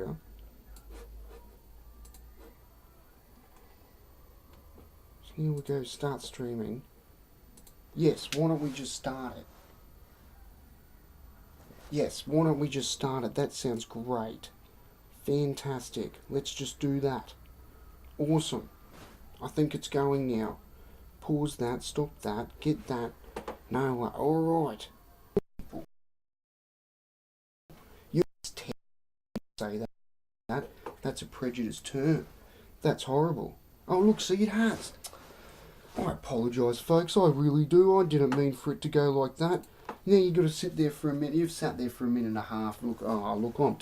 So here we go, start streaming. Yes, why don't we just start it? Yes, why don't we just start it? That sounds great. Fantastic. Let's just do that. Awesome. I think it's going now. Pause that, stop that, get that. No, alright. You say that. That's a prejudiced term. That's horrible. Oh, look, see, it has. I apologise, folks. I really do. I didn't mean for it to go like that. Now you've got to sit there for a minute. You've sat there for a minute and a half. Look, I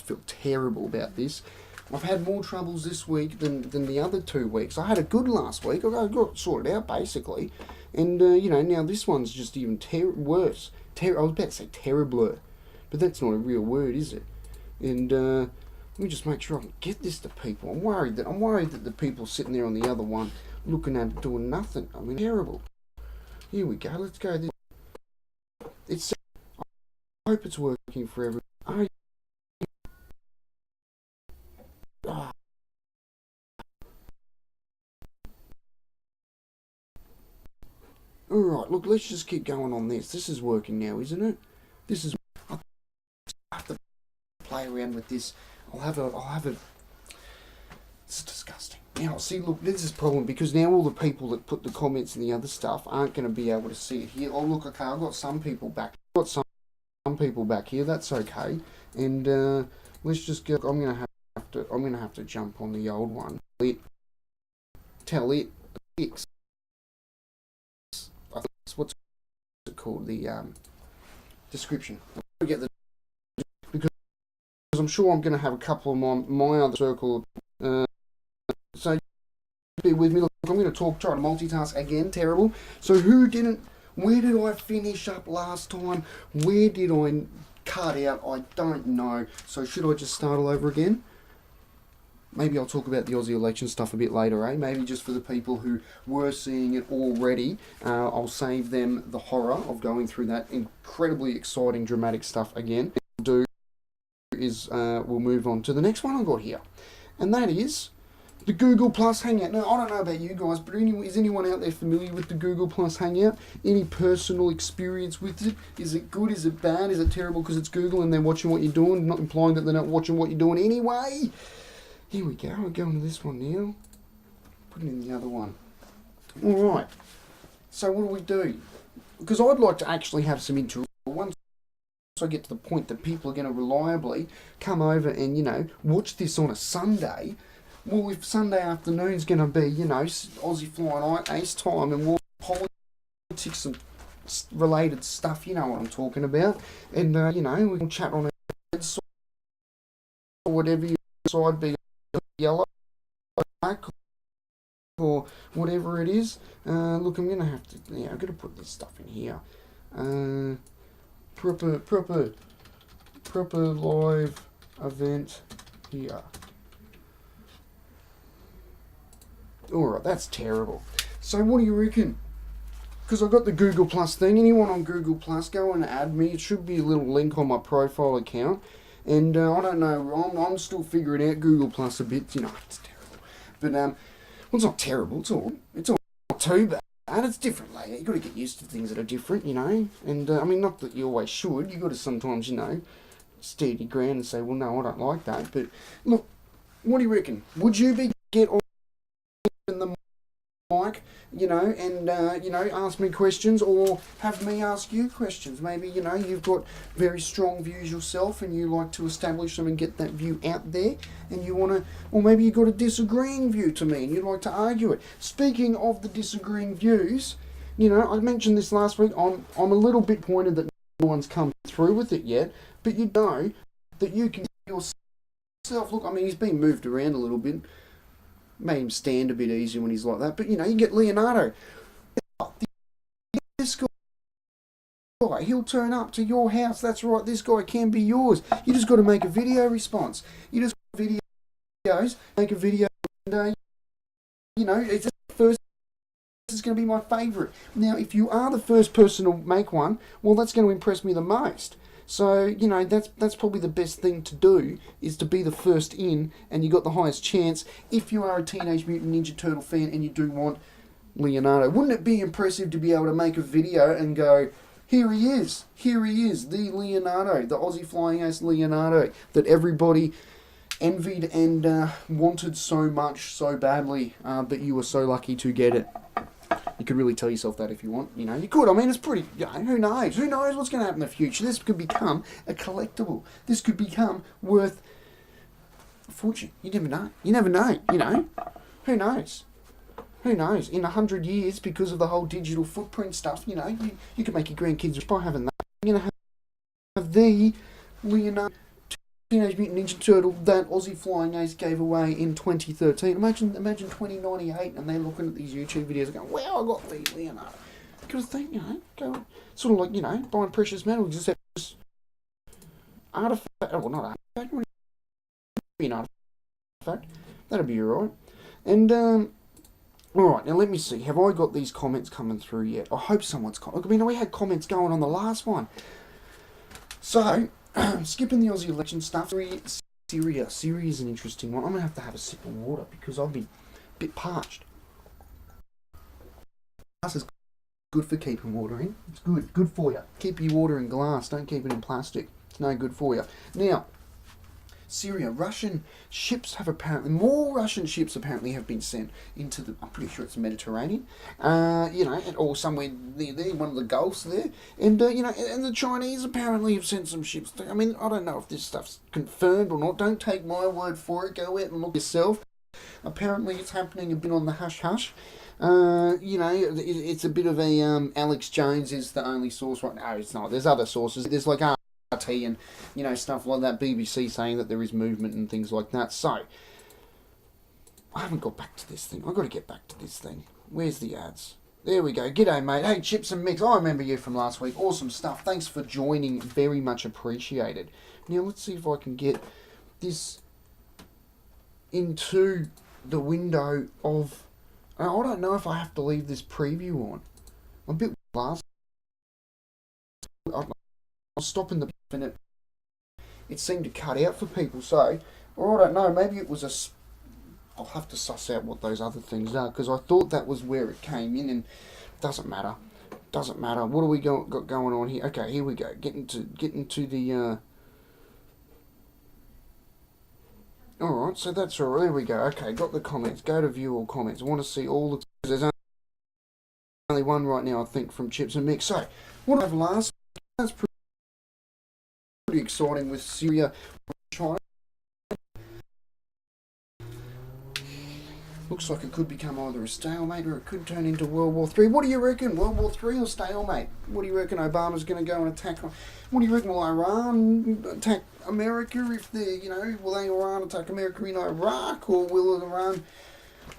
feel terrible about this. I've had more troubles this week than the other 2 weeks. I had a good last week. I got it sorted out, basically. And, now this one's just even worse. I was about to say terribler. But that's not a real word, is it? And, let me just make sure I can get this to people. I'm worried that the people sitting there on the other one looking at it doing nothing. I mean, terrible. Here we go. Let's go. I hope it's working for everyone. Alright, look, let's just keep going on this. This is working now, isn't it? I have to play around with this. I'll have a... It's disgusting. Now, see, look, this is a problem because now all the people that put the comments and the other stuff aren't going to be able to see it here. Oh, look, okay, I've got some people back. Here. That's okay. And let's just go. I'm going to have to jump on the old one. Tell it. Fix. What's it called? The description. Because I'm sure I'm going to have a couple of my other circle. So be with me. Look, I'm going to try to multitask again. Terrible. So where did I finish up last time? Where did I cut out? I don't know. So should I just start all over again? Maybe I'll talk about the Aussie election stuff a bit later, eh? Maybe just for the people who were seeing it already. I'll save them the horror of going through that incredibly exciting, dramatic stuff again. What we'll do is we'll move on to the next one I've got here. And that is the Google Plus Hangout. Now, I don't know about you guys, but is anyone out there familiar with the Google Plus Hangout? Any personal experience with it? Is it good? Is it bad? Is it terrible because it's Google and they're watching what you're doing? Not implying that they're not watching what you're doing anyway. Here we go. I'll go into this one now. Put it in the other one. Alright. So what do? Because I'd like to actually have some interaction. Once I get to the point that people are going to reliably come over and, watch this on a Sunday. Well, if Sunday afternoon's going to be, Aussie Flying Ace time and more politics and related stuff, you know what I'm talking about. And, we can chat on a or whatever you decide, be yellow, black, or whatever it is. Look, I'm going to have to, I've got to put this stuff in here. Proper live event here. Alright, that's terrible. So what do you reckon? Because I've got the Google Plus thing. Anyone on Google Plus, go and add me. It should be a little link on my profile account. And I don't know, I'm still figuring out Google Plus a bit. It's terrible. But, well, it's not terrible. It's all not too bad. It's different, like, you've got to get used to things that are different, And, not that you always should. You've got to sometimes, stare your ground and say, well, no, I don't like that. But, look, what do you reckon? Would you get on the mic, and ask me questions, or have me ask you questions? Maybe, you've got very strong views yourself and you like to establish them and get that view out there, and you want to, or maybe you've got a disagreeing view to me and you'd like to argue it. Speaking of the disagreeing views, I mentioned this last week, I'm a little bit pointed that no one's come through with it yet, but you know that you can yourself, look, he's been moved around a little bit, made him stand a bit easier when he's like that. But, you get Leonardo. This guy, he'll turn up to your house. That's right, this guy can be yours. You just got to make a video response. You just videos, make a video, and, it's the first. This is going to be my favourite. Now, if you are the first person to make one, well, that's going to impress me the most. So, you know, that's probably the best thing to do, is to be the first in, and you got the highest chance if you are a Teenage Mutant Ninja Turtle fan and you do want Leonardo. Wouldn't it be impressive to be able to make a video and go, here he is, the Leonardo, the Aussie Flying Ace Leonardo that everybody envied and wanted so much, so badly, but you were so lucky to get it. You could really tell yourself that if you want. You know, you could. I mean, it's pretty, you know, who knows? Who knows what's going to happen in the future? This could become a collectible. This could become worth a fortune. You never know. You never know, you know. Who knows? Who knows? In 100 years, because of the whole digital footprint stuff, you know, you could make your grandkids rich by having that. You're going to have the Leonardo Teenage Mutant Ninja Turtle that Aussie Flying Ace gave away in 2013. Imagine 2098, and they're looking at these YouTube videos and going, wow, I got the Leonardo. Because they, you know, go, sort of like, you know, buying precious metals, except artifact, well, not artifact, what do you mean artifact? That'd be alright. And, alright, now let me see. Have I got these comments coming through yet? I hope someone's I mean, we had comments going on the last one. So, skipping the Aussie election stuff, Syria is an interesting one. I'm going to have a sip of water because I've been a bit parched. Glass is good for keeping water in. It's good for you. Keep your water in glass, don't keep it in plastic. It's no good for you. Now, Syria, more Russian ships apparently have been sent into the, I'm pretty sure it's the Mediterranean, you know, or somewhere near there, one of the Gulfs there, and, you know, and the Chinese apparently have sent some ships. I mean, I don't know if this stuff's confirmed or not. Don't take my word for it. Go out and look yourself. Apparently it's happening a bit on the hush-hush. You know, it's a bit of a, Alex Jones is the only source right now. No, it's not. There's other sources. There's like RT and, you know, stuff like that, BBC saying that there is movement and things like that. So, I haven't got back to this thing. I've got to get back to this thing. Where's the ads? There we go. G'day, mate. Hey, Chips and Mix. I remember you from last week. Awesome stuff. Thanks for joining. Very much appreciated. Now, let's see if I can get this into the window of... I don't know if I have to leave this preview on. I'm a bit last. I was stopping the... and it seemed to cut out for people. So, or I don't know. Maybe it was a... I'll have to suss out what those other things are, because I thought that was where it came in, and it doesn't matter. Doesn't matter. What do we got going on here? Okay, here we go. Getting to the... Alright, so that's all. There we go. Okay, got the comments. Go to view all comments. I want to see all the... There's only one right now, I think, from Chips and Mix. So, what I have last... That's pretty exciting with Syria, China. Looks like it could become either a stalemate or it could turn into World War III. What do you reckon? World War III or stalemate? What do you reckon? Obama's going to go and attack... What do you reckon? Will Iran attack America if they're, you know... Will Iran attack America in Iraq? Or will Iran...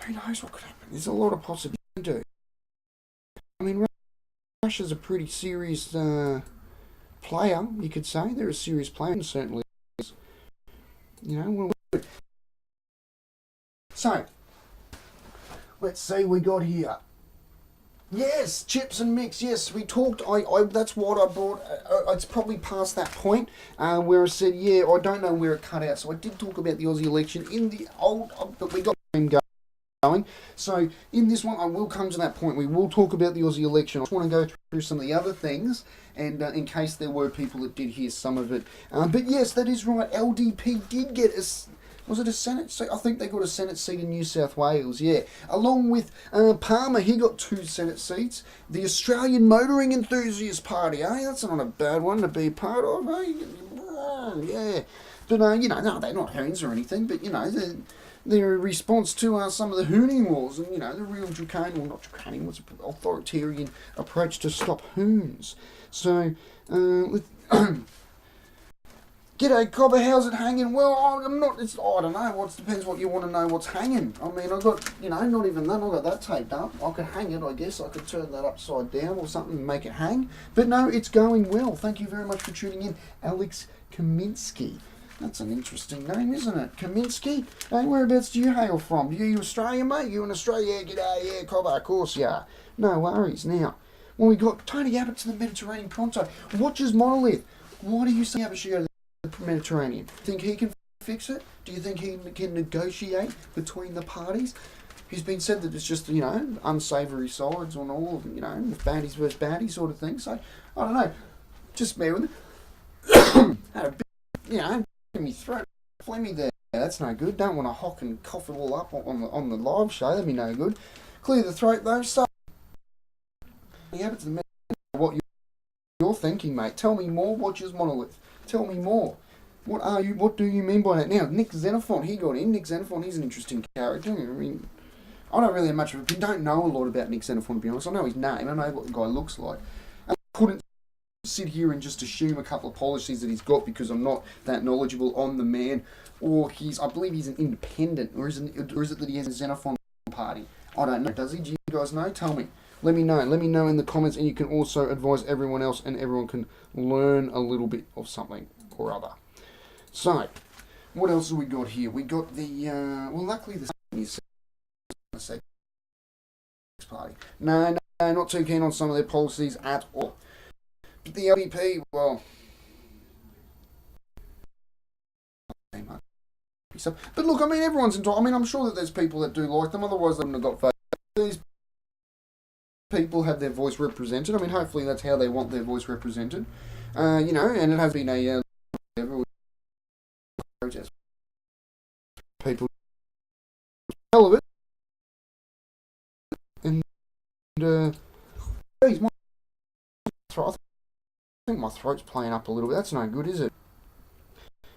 Who knows what could happen? There's a lot of possibilities. I mean, Russia's a pretty serious player, you could say. They're a serious player, and certainly is. You know, well... So... Let's see we got here. Yes, Chips and Mix. Yes, we talked. That's what I brought. It's probably past that point where I said, yeah, I don't know where it cut out. So I did talk about the Aussie election in the old, but we got him going. So in this one, I will come to that point. We will talk about the Aussie election. I just want to go through some of the other things, and in case there were people that did hear some of it. But yes, that is right. LDP did get a... Was it a Senate seat? I think they got a Senate seat in New South Wales, yeah. Along with Palmer, he got 2 Senate seats. The Australian Motoring Enthusiast Party, eh? That's not a bad one to be part of, eh? Yeah. But, you know, no, they're not hoons or anything, but, you know, they're a response to some of the hooning laws and, you know, the real draconian, well, not draconian, what's an authoritarian approach to stop hoons. So, G'day, Cobber, how's it hanging? Well, I'm not, I don't know, it depends what you want to know what's hanging. I mean, I've got, you know, not even that, I've got that taped up. I could hang it, I guess. I could turn that upside down or something and make it hang. But no, it's going well. Thank you very much for tuning in. Alex Kaminsky. That's an interesting name, isn't it? Kaminsky? Hey, whereabouts do you hail from? You Australian, mate? You in Australia? Yeah, g'day, yeah, Cobber, of course you are. No worries. Now, when we got Tony Abbott to the Mediterranean pronto, watches Monolith. Why do you say how she go to the Mediterranean? Think he can fix it? Do you think he can negotiate between the parties? He's been said that it's just, unsavoury sides on all, baddies versus baddies sort of thing. So, I don't know. Just bear with me. Had a bit, in my throat. Phlegmy there. That's no good. Don't want to hock and cough it all up on the live show. That'd be no good. Clear the throat though. So, yeah, it's the what you're thinking, mate. Tell me more. Watch his monolith. Tell me more. What do you mean by that? Now, Nick Xenophon, he got in. Nick Xenophon, he's an interesting character. I mean, I don't really have much of a... don't know a lot about Nick Xenophon, to be honest. I know his name. I know what the guy looks like. And I couldn't sit here and just assume a couple of policies that he's got because I'm not that knowledgeable on the man. Or I believe he's an independent. Or is it that he has a Xenophon party? I don't know. Does he? Do you guys know? Tell me. Let me know. Let me know in the comments, and you can also advise everyone else, and everyone can learn a little bit of something or other. So, what else have we got here? We got the, luckily the sex party. No, not too keen on some of their policies at all. But the LDP, well... But look, I mean, everyone's entitled. I mean, I'm sure that there's people that do like them, otherwise they wouldn't have got voted. These people have their voice represented. I mean, hopefully that's how they want their voice represented. And it has been a... protest. People hell of it. And geez, my throat, I think my throat's playing up a little bit. That's no good, is it?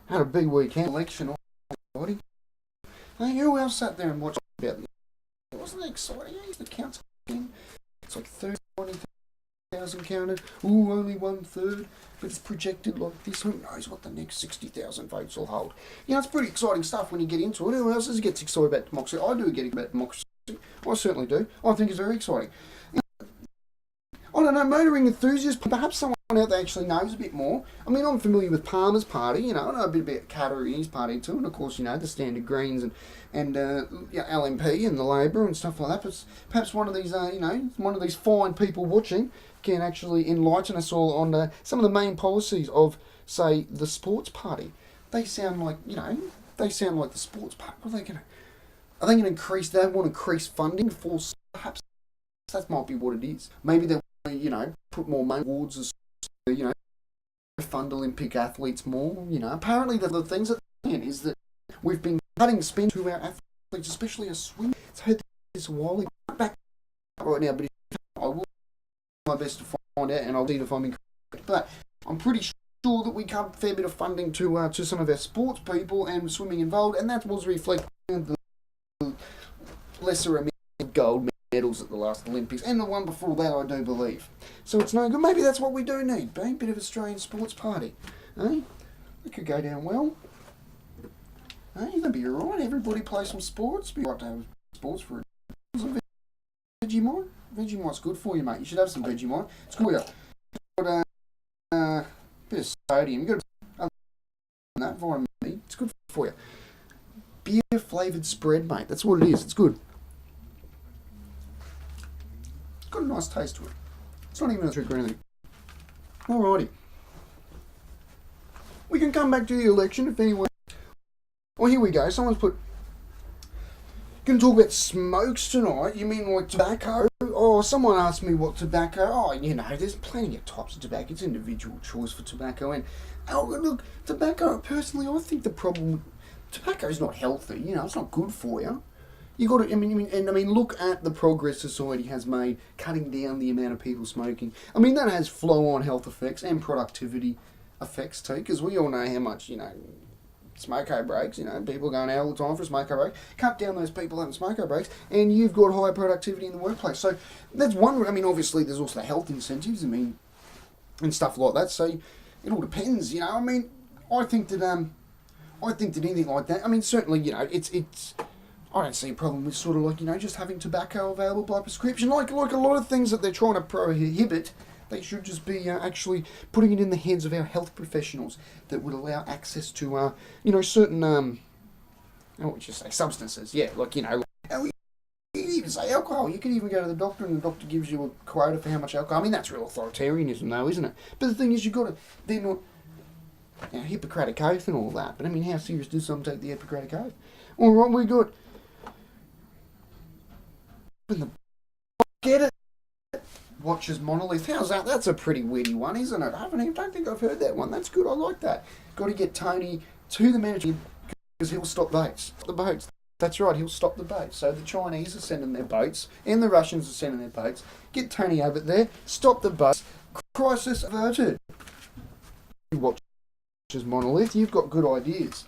Had a big weekend election. Everybody. Hey, who else sat there and watched about it? Wasn't it exciting? I used to count again. It's like 30,000 counted. Ooh, only 1/3. But it's projected like this. Who knows what the next 60,000 votes will hold? It's pretty exciting stuff when you get into it. Who else gets excited about democracy? I do get about democracy. I certainly do. I think it's very exciting. I don't know, motoring enthusiasts, perhaps someone out there actually knows a bit more. I mean, I'm familiar with Palmer's party, I know a bit about Carter and his party too, and of course, the Standard Greens and LNP and the Labor and stuff like that. But perhaps one of these, one of these fine people watching can actually enlighten us all on some of the main policies of, say, the sports party. They sound like, the sports party. What are they going to... Are they going to increase... They want to increase funding for... Perhaps that might be what it is. Maybe they put more money towards, fund Olympic athletes more. Apparently the things that is that we've been cutting spend to our athletes, especially our swimmers. It's heard this a while back right now, but I will do my best to find out, and I'll see if I'm incorrect. But I'm pretty sure that we cut a fair bit of funding to some of our sports people and swimming involved, and that was reflected in the lesser amount of gold medals at the last Olympics, and the one before that, I do believe. So it's no good. Maybe that's what we do need, a bit of Australian sports party. It could go down well. That'd be alright. Everybody play some sports. Be right to have sports for Vegemite. Vegemite's good for you, mate. You should have some Vegemite. It's good for you. Got a bit of sodium. You got that vitamin D. It's good for you. Beer flavoured spread, mate. That's what it is. It's good. Got a nice taste to it. It's not even a trick or anything. Alrighty. We can come back to the election if anyone... Well, here we go. Someone's put... Going to talk about smokes tonight. You mean like tobacco? Oh, someone asked me what tobacco... Oh, there's plenty of types of tobacco. It's individual choice for tobacco. And, look, tobacco, personally, I think the problem... Tobacco is not healthy. It's not good for you. You got to, look at the progress society has made, cutting down the amount of people smoking. That has flow-on health effects and productivity effects too, because we all know how much, smoko breaks, people going out all the time for a smoko break. Cut down those people having smoko breaks, and you've got higher productivity in the workplace. So that's one, obviously there's also health incentives, and stuff like that. So it all depends, I think that anything like that, certainly, it's... I don't see a problem with sort of like, just having tobacco available by prescription. Like a lot of things that they're trying to prohibit, they should just be actually putting it in the hands of our health professionals that would allow access to, certain, what would you say, substances. Yeah, like, you can even say alcohol. You can even go to the doctor and the doctor gives you a quota for how much alcohol. That's real authoritarianism though, isn't it? But the thing is, you've got to, they're not, Hippocratic Oath and all that. But I mean, how serious does someone take the Hippocratic Oath? All right, we got. Get it? Watches Monolith. How's that? That's a pretty witty one, isn't it? I don't think I've heard that one. That's good. I like that. Got to get Tony to the manager because he'll stop boats. The boats. That's right. He'll stop the boats. So the Chinese are sending their boats and the Russians are sending their boats. Get Tony over there. Stop the boats. Crisis averted. Watches Monolith. You've got good ideas.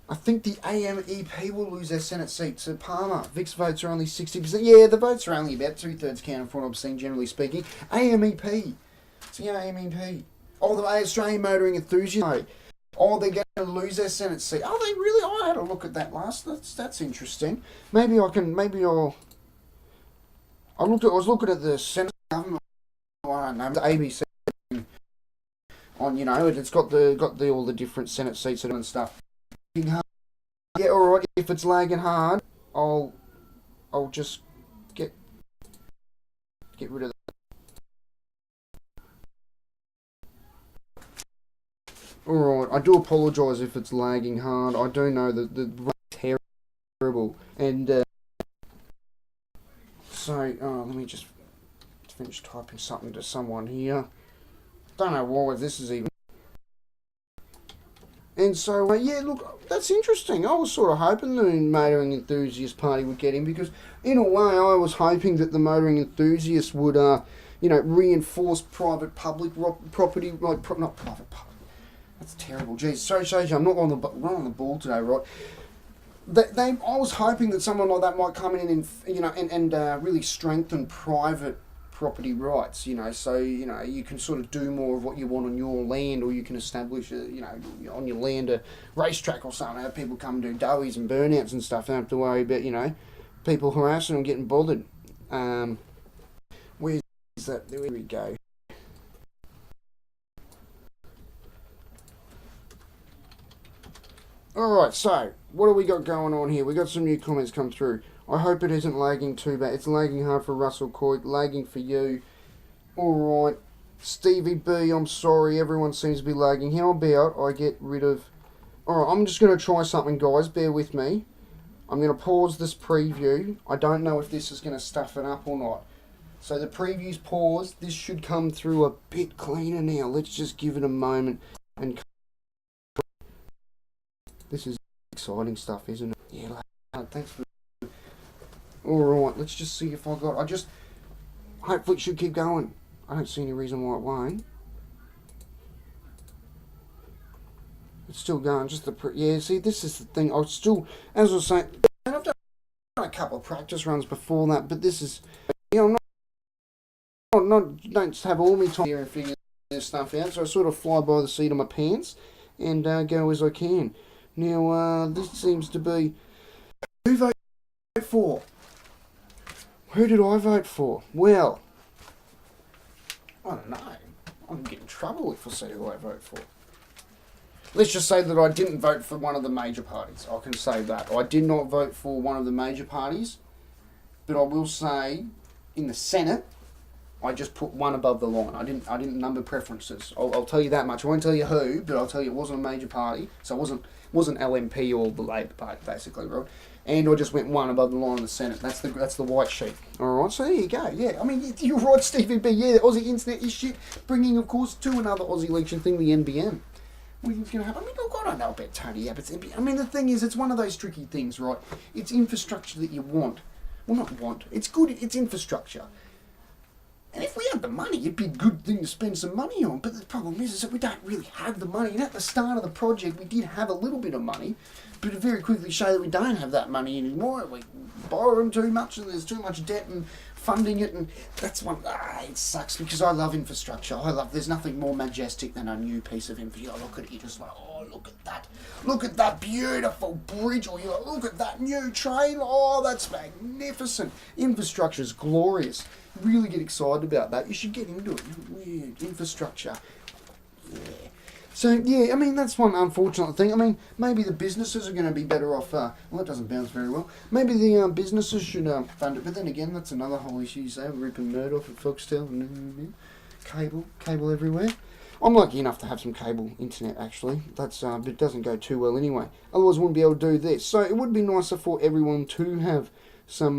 I think the AMEP will lose their Senate seat to Palmer. Vic's votes are only 60%. Yeah, the votes are only about 2/3 counted from what I've seen, generally speaking. AMEP. It's the AMEP. Oh, the Australian Motoring Enthusiasts. Oh, they're going to lose their Senate seat. Oh, they really? I had a look at that last. That's interesting. I was looking at the Senate government. I don't know, the ABC. On, it's got all the different Senate seats and stuff. Yeah, alright, if it's lagging hard, I'll just get rid of that. Alright, I do apologise if it's lagging hard. I do know that the terrible. And let me just finish typing something to someone here. Don't know why this is even. And so, look, that's interesting. I was sort of hoping the Motoring Enthusiast Party would get him because, in a way, I was hoping that the Motoring Enthusiasts would, reinforce private-public property, not private-public. That's terrible. Jeez, sorry, I'm not on the ball today, right? I was hoping that someone like that might come in and really strengthen private property rights, so you can sort of do more of what you want on your land, or you can establish on your land a racetrack or something, have people come do doughies and burnouts and stuff. Don't have to worry about people harassing and getting bothered. Where's that? There we go. Alright, so what do we got going on here? We got some new comments come through. I hope it isn't lagging too bad. It's lagging hard for Russell Coit, lagging for you. Alright. Stevie B, I'm sorry, everyone seems to be lagging. How about I get rid of... Alright, I'm just going to try something, guys. Bear with me. I'm going to pause this preview. I don't know if this is going to stuff it up or not. So the preview's paused. This should come through a bit cleaner now. Let's just give it a moment. And this is exciting stuff, isn't it? Yeah, thanks for... Alright, let's just see if hopefully it should keep going. I don't see any reason why it won't. It's still going, just see, this is the thing. As I was saying, I've done a couple of practice runs before that, but this is, don't have all my time here and figure this stuff out, so I sort of fly by the seat of my pants and go as I can. Now, this seems to be, who voted for? Who did I vote for? Well, I don't know. I'm getting in trouble if I say who I vote for. Let's just say that I didn't vote for one of the major parties. I can say that. I did not vote for one of the major parties, but I will say, in the Senate, I just put one above the line. I didn't number preferences. I'll tell you that much. I won't tell you who, but I'll tell you it wasn't a major party. So it wasn't LNP or the Labor Party, basically, right? And I just went one above the line in the Senate. That's the white sheet. All right, so there you go. Yeah, I mean, you're right, Stevie B. Yeah, the Aussie internet is shit. Bringing, of course, to another Aussie election thing, the NBN. What do you think's going to happen? I mean, look, I don't know about Tony Abbott's NBN. I mean, the thing is, it's one of those tricky things, right? It's infrastructure that you want. Well, not want. It's good. It's infrastructure. And if we had the money, it'd be a good thing to spend some money on. But the problem is that we don't really have the money. And at the start of the project, we did have a little bit of money, but it very quickly showed that we don't have that money anymore. We borrow them too much, and there's too much debt and funding it, and that's one. It sucks because I love infrastructure. There's nothing more majestic than a new piece of infrastructure. You look at it, you're just like, oh, look at that beautiful bridge, or you look at that new train. Oh, that's magnificent. Infrastructure is glorious. Really get excited about that. You should get into it. Yeah, infrastructure. Yeah. So, yeah, I mean, that's one unfortunate thing. I mean, maybe the businesses are going to be better off... well, it doesn't bounce very well. Maybe the businesses should fund it. But then again, that's another whole issue. So, Rupert Murdoch at Foxtel. Cable everywhere. I'm lucky enough to have some cable internet, actually. That's but it doesn't go too well anyway. Otherwise, I wouldn't be able to do this. So it would be nicer for everyone to have some...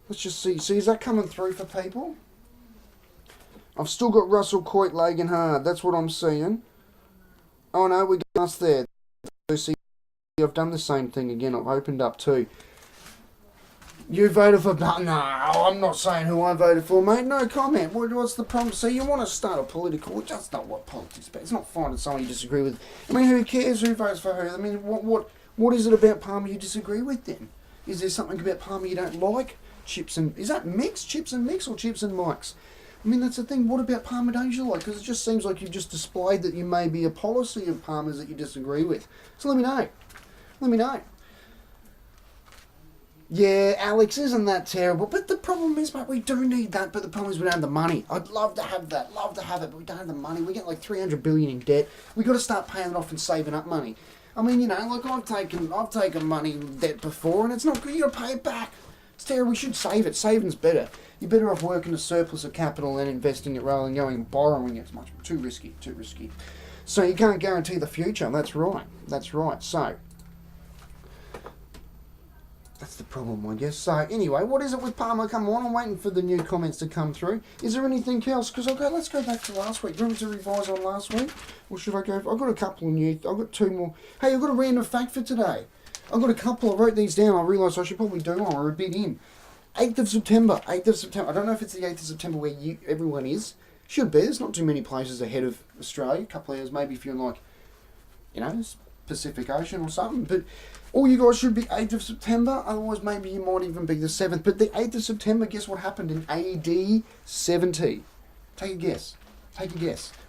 let's just see. See, is that coming through for people? I've still got Russell, Coit, Lagan, Hard. That's what I'm seeing. Oh no, we got us there. See, I've done the same thing again. I've opened up too. You voted for... No, I'm not saying who I voted for, mate. No comment. What's the problem? See, you want to start a political... That's not what politics is about. It's not finding someone you disagree with. I mean, who cares who votes for who? I mean, what is it about Palmer you disagree with then? Is there something about Palmer you don't like? Chips and... Is that mix? Chips and mix or chips and mics? I mean, that's the thing. What about Palmer don't you like? Because it just seems like you've just displayed that you may be a policy of Palmer's that you disagree with. So let me know. Let me know. Yeah, Alex, isn't that terrible? But the problem is, mate, we do need that, but the problem is we don't have the money. I'd love to have that, but we don't have the money. We get like $300 billion in debt. We've got to start paying it off and saving up money. I mean, you know, like I've taken money in debt before, and it's not good. You got to pay it back. It's terrible. We should save it. Saving's better. You're better off working a surplus of capital than investing it rather than going and borrowing it. It's much too risky. So you can't guarantee the future. That's right. So that's the problem, I guess. So anyway, what is it with Palmer? Come on, I'm waiting for the new comments to come through. Is there anything else? Because let's go back to last week. Do you want me to revise on last week? Or should I go? I've got a couple of new. I've got two more. Hey, I've got a random fact for today. I've got a couple. I wrote these down. I realised I should probably do one. We're a bit in. 8th of September. I don't know if it's the 8th of September where everyone is. Should be. There's not too many places ahead of Australia. A couple of hours, maybe if you're in, like, you know, Pacific Ocean or something. But all you guys should be 8th of September. Otherwise, maybe you might even be the 7th. But the 8th of September, guess what happened in AD 70? Take a guess.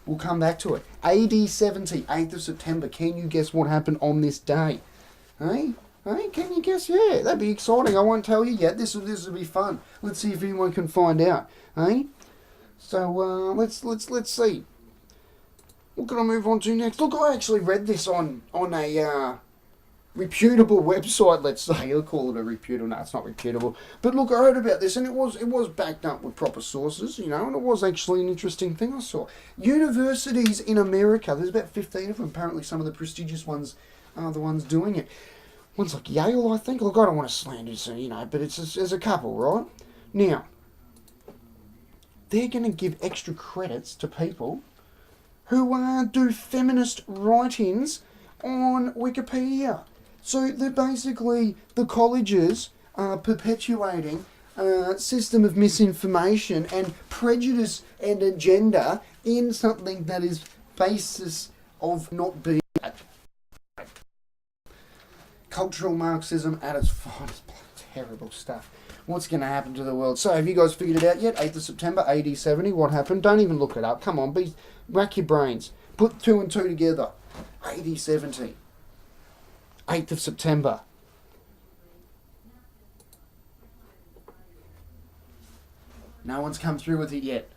We'll come back to it. AD 70, 8th of September. Can you guess what happened on this day? Hey? Hey, can you guess? Yeah, that'd be exciting. I won't tell you yet. This will be fun. Let's see if anyone can find out. Hey? So let's see. What can I move on to next? Look, I actually read this on a reputable website. Let's say I'll call it a reputable. No, it's not reputable. But look, I heard about this, and it was backed up with proper sources, you know, and it was actually an interesting thing I saw. Universities in America. There's about 15 of them. Apparently, some of the prestigious ones are the ones doing it. One's like Yale, I think. Look, I don't want to slander it, you know, but there's a couple, right? Now, they're going to give extra credits to people who do feminist write-ins on Wikipedia. So they're basically, the colleges are perpetuating a system of misinformation and prejudice and agenda in something that is basis of not being cultural Marxism at its finest. Terrible stuff. What's going to happen to the world? So, have you guys figured it out yet? 8th of September, AD 70, what happened? Don't even look it up. Come on, rack your brains. Put 2 and 2 together. AD 70. 8th of September. No one's come through with it yet.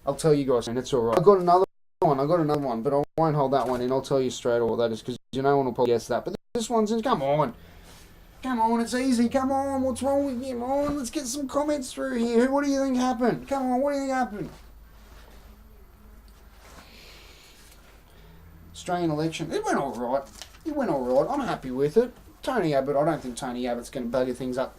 I'll tell you guys, and it's alright. I've got another one, but I won't hold that one in. I'll tell you straight away what that is, because no one will probably guess that. But this one's in. Come on, it's easy. Come on, what's wrong with you? Come on, let's get some comments through here. What do you think happened? Come on, what do you think happened? Australian election. It went alright. I'm happy with it. Tony Abbott, I don't think Tony Abbott's going to bugger things up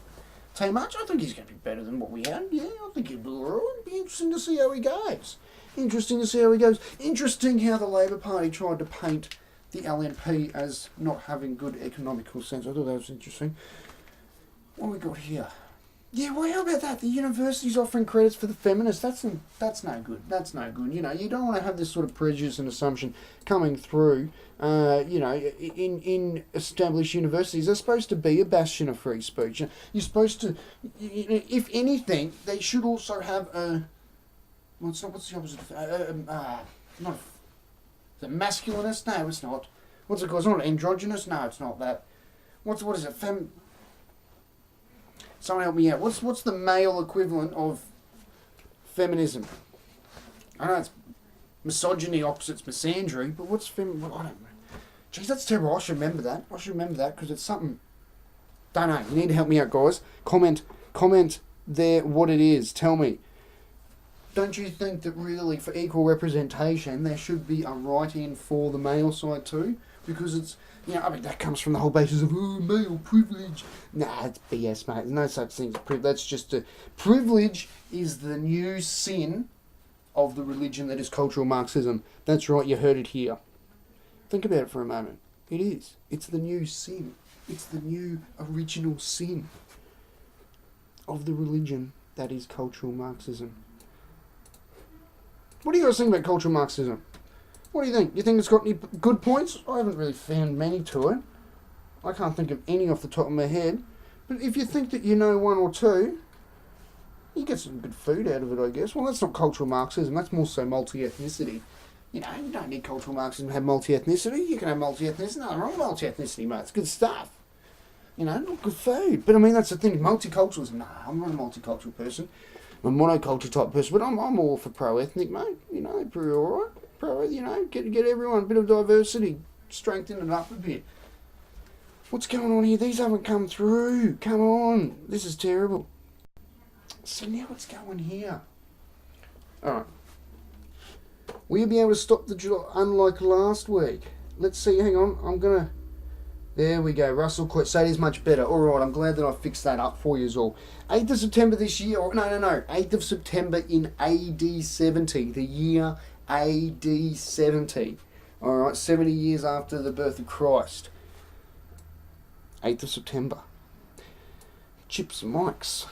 too much. I think he's going to be better than what we had. Yeah, I think he'll do alright. It'll be interesting to see how he goes. Interesting how the Labor Party tried to paint the LNP as not having good economical sense. I thought that was interesting. What we got here? Yeah, well, how about that? The university's offering credits for the feminists. That's no good. That's no good. You know, you don't want to have this sort of prejudice and assumption coming through. You know, in established universities, they're supposed to be a bastion of free speech. You're supposed to, if anything, they should also have a. What's the opposite? Not. Is it masculinist? No, it's not. What's it called? It's not androgynous? No, it's not that. What is it? Someone help me out. What's the male equivalent of feminism? I know it's misogyny opposites misandry, but what's I don't know. Jeez, that's terrible. I should remember that. Because it's something. Don't know. You need to help me out, guys. Comment there what it is. Tell me. don't you think that really for equal representation there should be a write-in for the male side too? Because it's, I mean, that comes from the whole basis of, oh, male privilege. Nah, it's BS, mate. There's no such thing as privilege. That's just privilege is the new sin of the religion that is cultural Marxism. That's right, you heard it here. Think about it for a moment. It is. It's the new sin. It's the new original sin of the religion that is cultural Marxism. What do you guys think about cultural Marxism? What do you think? You think it's got any good points? I haven't really found many to it. I can't think of any off the top of my head. But if you think that you know one or two, you get some good food out of it, I guess. Well, that's not cultural Marxism. That's more so multi-ethnicity. You don't need cultural Marxism to have multi-ethnicity. You can have multi-ethnicity. Nothing wrong with multi-ethnicity, mate. It's good stuff. Not good food. But I mean, that's the thing. Multiculturalism. Nah, I'm not a multicultural person. I'm a monoculture type person. But I'm all for pro-ethnic, mate. Pretty alright. Get everyone a bit of diversity. Strengthen it up a bit. What's going on here? These haven't come through. Come on. This is terrible. So now what's going here? Alright. Will you be able to stop the drill unlike last week? Let's see. Hang on. There we go. Russell quit. So it is much better. Alright, I'm glad that I fixed that up for you all. 8th of September this year. No. 8th of September in AD 70. The year AD 70. Alright, 70 years after the birth of Christ. 8th of September. Chips and Mikes.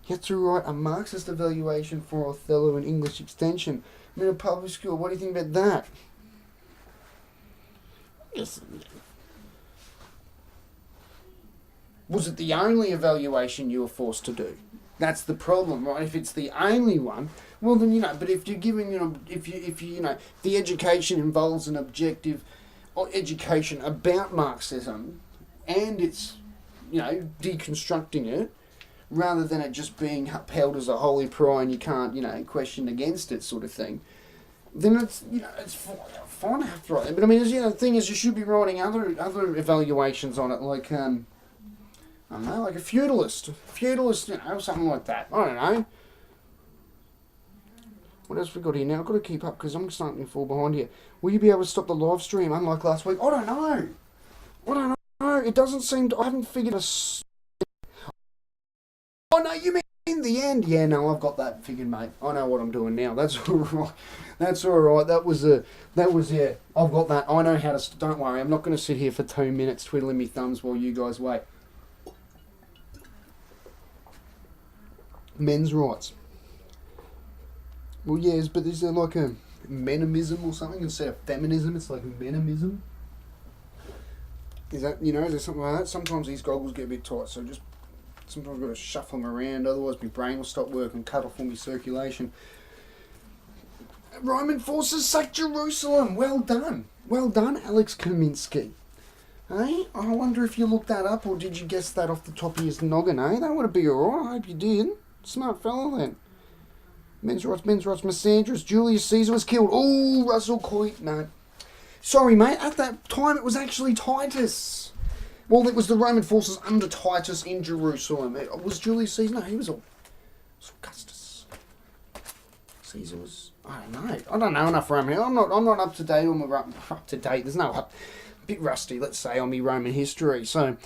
You have to write a Marxist evaluation for Othello in English extension. I'm in a public school. What do you think about that? Yes. Was it the only evaluation you were forced to do? That's the problem, right? If it's the only one, well then, but if you're giving, if the education involves an objective or education about Marxism and it's, deconstructing it, rather than it just being upheld as a holy prayer and you can't, question against it sort of thing, then it's, it's fine to have to write it. But I mean, the thing is you should be writing other evaluations on it, like, I don't know, like a feudalist, something like that. I don't know. What else we got here now? I've got to keep up because I'm starting to fall behind here. Will you be able to stop the live stream unlike last week? I don't know. It doesn't seem to... I haven't figured a... Oh, no, you mean the end? Yeah, no, I've got that figured, mate. I know what I'm doing now. That's all right. That was, yeah. I've got that. I know how to... Don't worry, I'm not going to sit here for 2 minutes twiddling my thumbs while you guys wait. Men's rights. Well, yes, but is there like a menimism or something instead of feminism? It's like menimism. Is that, is there something like that? Sometimes these goggles get a bit tight, so sometimes I've got to shuffle them around, otherwise my brain will stop working, cut off all my circulation. Roman forces sack Jerusalem. Well done, Alex Kaminsky. Hey, I wonder if you looked that up or did you guess that off the top of your noggin, eh? That would be alright, I hope you did. Smart fella then. Men's rights, misandrous. Julius Caesar was killed. Oh, Russell Coit. No. Sorry, mate. At that time, it was actually Titus. Well, it was the Roman forces under Titus in Jerusalem. It was Julius Caesar. No, he was Augustus. Caesar was... I don't know enough Roman. I'm not up to date on my... Up to date. There's no... A bit rusty, let's say, on my Roman history. So...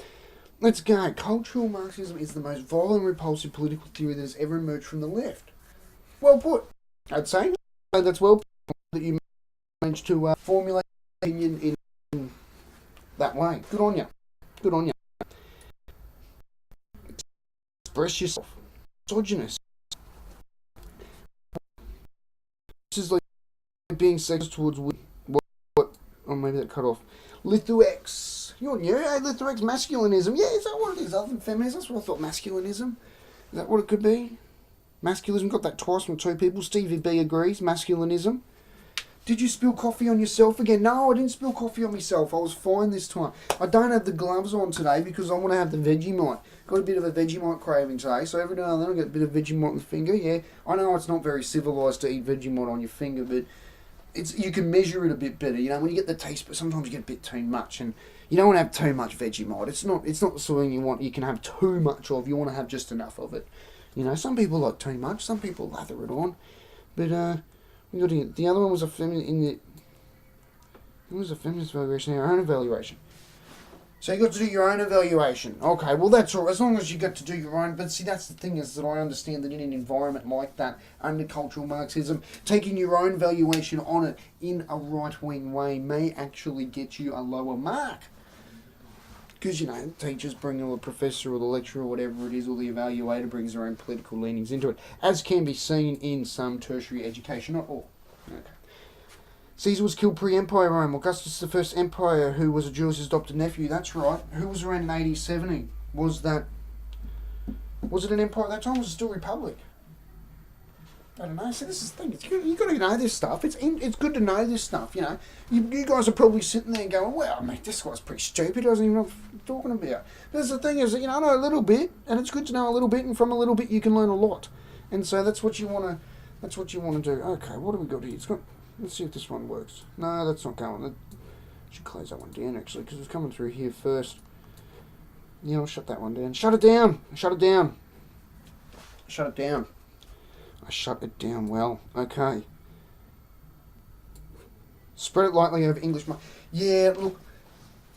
Let's go. Cultural Marxism is the most violent and repulsive political theory that has ever emerged from the left. Well put. I'd say that's well put that you managed to formulate an opinion in that way. Good on you. Express yourself. Misogynist. This is like being sexist towards what? Oh, maybe that cut off. Lithuex. You're new, eh? Lithuex masculinism. Yeah, is that what it is? Other than feminism? That's what I thought. Masculinism. Is that what it could be? Masculinism. Got that twice from two people. Stevie B agrees. Masculinism. Did you spill coffee on yourself again? No, I didn't spill coffee on myself. I was fine this time. I don't have the gloves on today because I want to have the Vegemite. Got a bit of a Vegemite craving today, so every now and then I get a bit of Vegemite on the finger. Yeah, I know it's not very civilised to eat Vegemite on your finger, but you can measure it a bit better. When you get the taste, but sometimes you get a bit too much, and you don't want to have too much Vegemite. It's not the sort of thing you can have too much of. You want to have just enough of it. You know, some people like too much, some people lather it on. But we got to get, the other one was a feminist evaluation, our own evaluation. So you got to do your own evaluation. Okay, well that's all. As long as you get to do your own. But see, that's the thing is that I understand that in an environment like that, under cultural Marxism, taking your own valuation on it in a right-wing way may actually get you a lower mark. Because, you know, teachers bring, or the professor or the lecturer or whatever it is, or the evaluator brings their own political leanings into it, as can be seen in some tertiary education, not all. Okay. Caesar was killed pre-Empire Rome. Augustus the First Empire, who was a Julius's adopted nephew, that's right. Who was around in AD 70? Was it an empire at that time, or was it still Republic? I don't know. See, this is the thing. You've got to know this stuff. It's good to know this stuff, you know. You guys are probably sitting there going, well, mate, this guy's pretty stupid. He doesn't even know what I'm talking about. But the thing is that, you know, I know a little bit, and it's good to know a little bit, and from a little bit you can learn a lot. And so that's what you want to do. Okay, what have we got here? Let's see if this one works. No, that's not going. I should close that one down, actually, because it's coming through here first. Yeah, I'll shut that one down. Shut it down. Shut it down. Shut it down. I shut it down well. Okay. Spread it lightly over English. Yeah, look.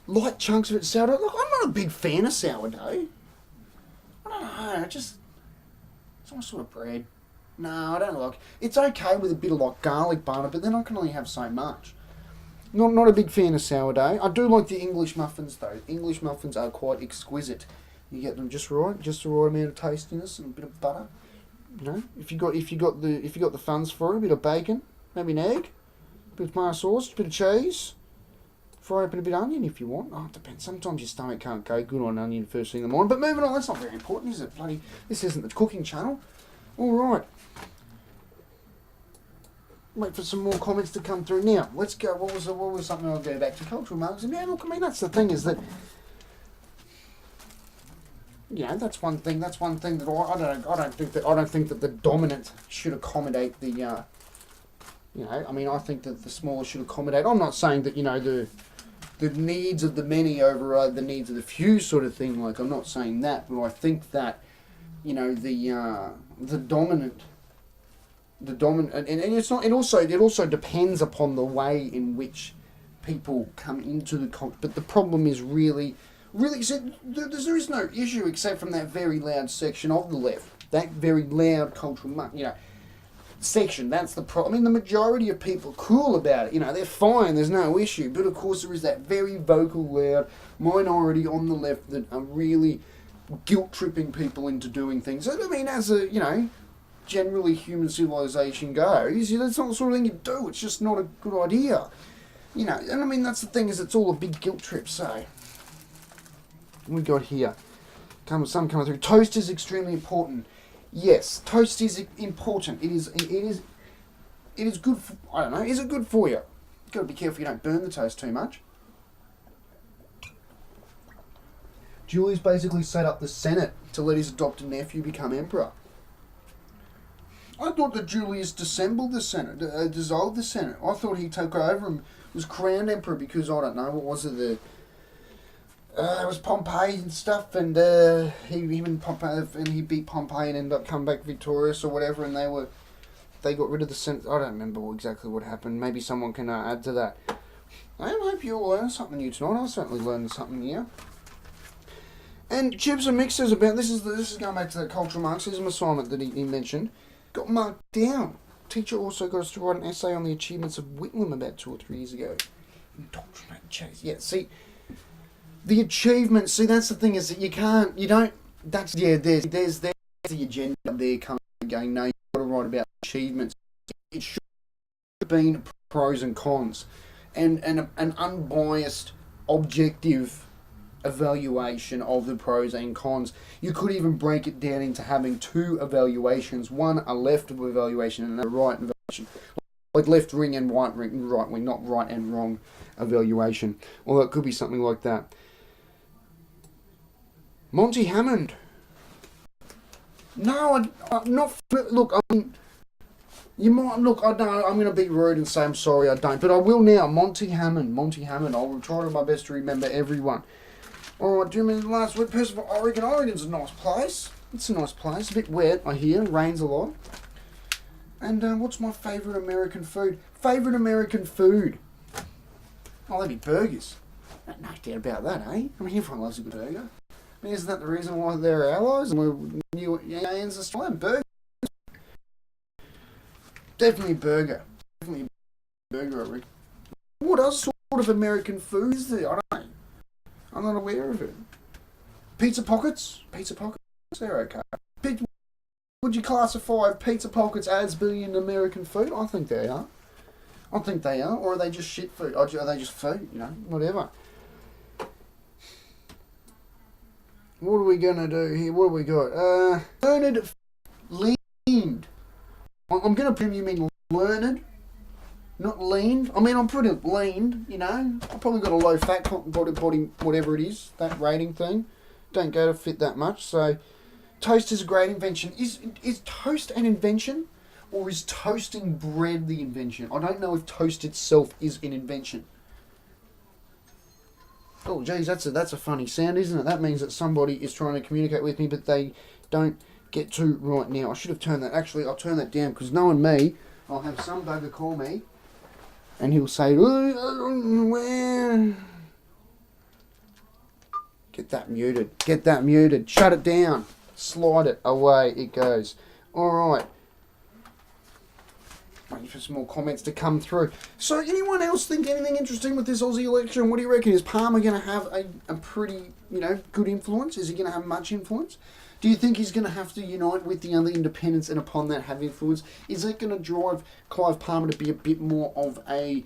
Light chunks of it sourdough. Look, I'm not a big fan of sourdough. I don't know. It's some sort of bread. No, I don't like it. It's okay with a bit of like garlic butter, but then I can only have so much. Not a big fan of sourdough. I do like the English muffins though. English muffins are quite exquisite. You get them just right, just the right amount of tastiness and a bit of butter. You know, if you got the funds for it, a bit of bacon, maybe an egg, a bit of tomato sauce, a bit of cheese, fry up in a bit of onion if you want. Oh, it depends. Sometimes your stomach can't go good on onion first thing in the morning. But moving on, that's not very important, is it? This isn't the cooking channel. All right. Wait for some more comments to come through. Now, let's go. What was something I'll go back to cultural Marxism? Yeah, look, I mean, that's the thing is that, you know, that's one thing that I don't think that the dominant should accommodate the, you know, I mean, I think that the smaller should accommodate. I'm not saying that, you know, the needs of the many override the needs of the few sort of thing. Like, I'm not saying that, but I think that, you know, the dominant, and it's not. It also depends upon the way in which people come into the culture. But the problem is really, so there is no issue except from that very loud section of the left, that very loud cultural, you know, section. That's the problem. I mean, the majority of people are cool about it. You know, they're fine. There's no issue. But of course, there is that very vocal, loud minority on the left that are really guilt tripping people into doing things. I mean, as a, you know, generally human civilization goes, that's not the sort of thing you do. It's just not a good idea. You know, and I mean, that's the thing is it's all a big guilt trip. So, we got here. Some coming through. Toast is extremely important. Yes, toast is important. It is good for, I don't know, is it good for you? You've got to be careful you don't burn the toast too much. Julius basically set up the Senate to let his adopted nephew become emperor. I thought that Julius dissolved the Senate. I thought he took over and was crowned emperor because, I don't know, what was it, it was Pompey and stuff, and he beat Pompey and ended up coming back victorious or whatever, and they got rid of the Senate. I don't remember exactly what happened. Maybe someone can add to that. I hope you all learned something new tonight. I certainly learned something new. And chips and mixers about this is going back to the cultural Marxism assignment that he mentioned. Got marked down. Teacher also got us to write an essay on the achievements of Whitlam about 2 or 3 years ago. Indoctrinate chase. Yeah, see, the achievements. See, that's the thing is that there's the agenda there coming going. No, you've got to write about achievements. It should have been pros and cons, and an unbiased, objective evaluation of the pros and cons. You could even break it down into having 2 evaluations, one a left evaluation and a right evaluation, like left wing and right wing, not right and wrong evaluation. Although it could be something like that. Monty Hammond. No, I'm not. Look, you might look. I know I'm going to be rude and say I'm sorry. I don't, but I will now. Monty Hammond. I'll try my best to remember everyone. Alright, do you mean the last week? Percival, Oregon. Oregon's a nice place. It's a nice place. A bit wet, I hear. Rains a lot. And what's my favourite American food? Favourite American food? Oh, that'd be burgers. No doubt about that, eh? I mean, everyone loves a good burger. I mean, isn't that the reason why they're allies and we're new aliens Australian? Burger. Definitely burger. Definitely burger, I reckon. What other sort of American food is there? I don't know. I'm not aware of it. Pizza pockets? Pizza pockets? They're okay. Would you classify pizza pockets as being American food? I think they are. I think they are. Or are they just shit food? Or are they just food? You know, whatever. What are we going to do here? What have we got? Learned leaned. I'm going to presume you mean learned, not leaned. I mean, I'm pretty lean, you know. I've probably got a low fat body, whatever it is, that rating thing. Don't go to fit that much. So, toast is a great invention. Is toast an invention? Or is toasting bread the invention? I don't know if toast itself is an invention. Oh, geez, that's a funny sound, isn't it? That means that somebody is trying to communicate with me, but they don't get to right now. I should have turned that. Actually, I'll turn that down, because knowing me, I'll have some bugger call me, and he'll say, where? Get that muted. Get that muted. Shut it down. Slide it. Away it goes. Alright. Waiting for some more comments to come through. So, anyone else think anything interesting with this Aussie election? What do you reckon? Is Palmer going to have a pretty, good influence? Is he going to have much influence? Do you think he's going to have to unite with the other independents and upon that have influence? Is that going to drive Clive Palmer to be a bit more of a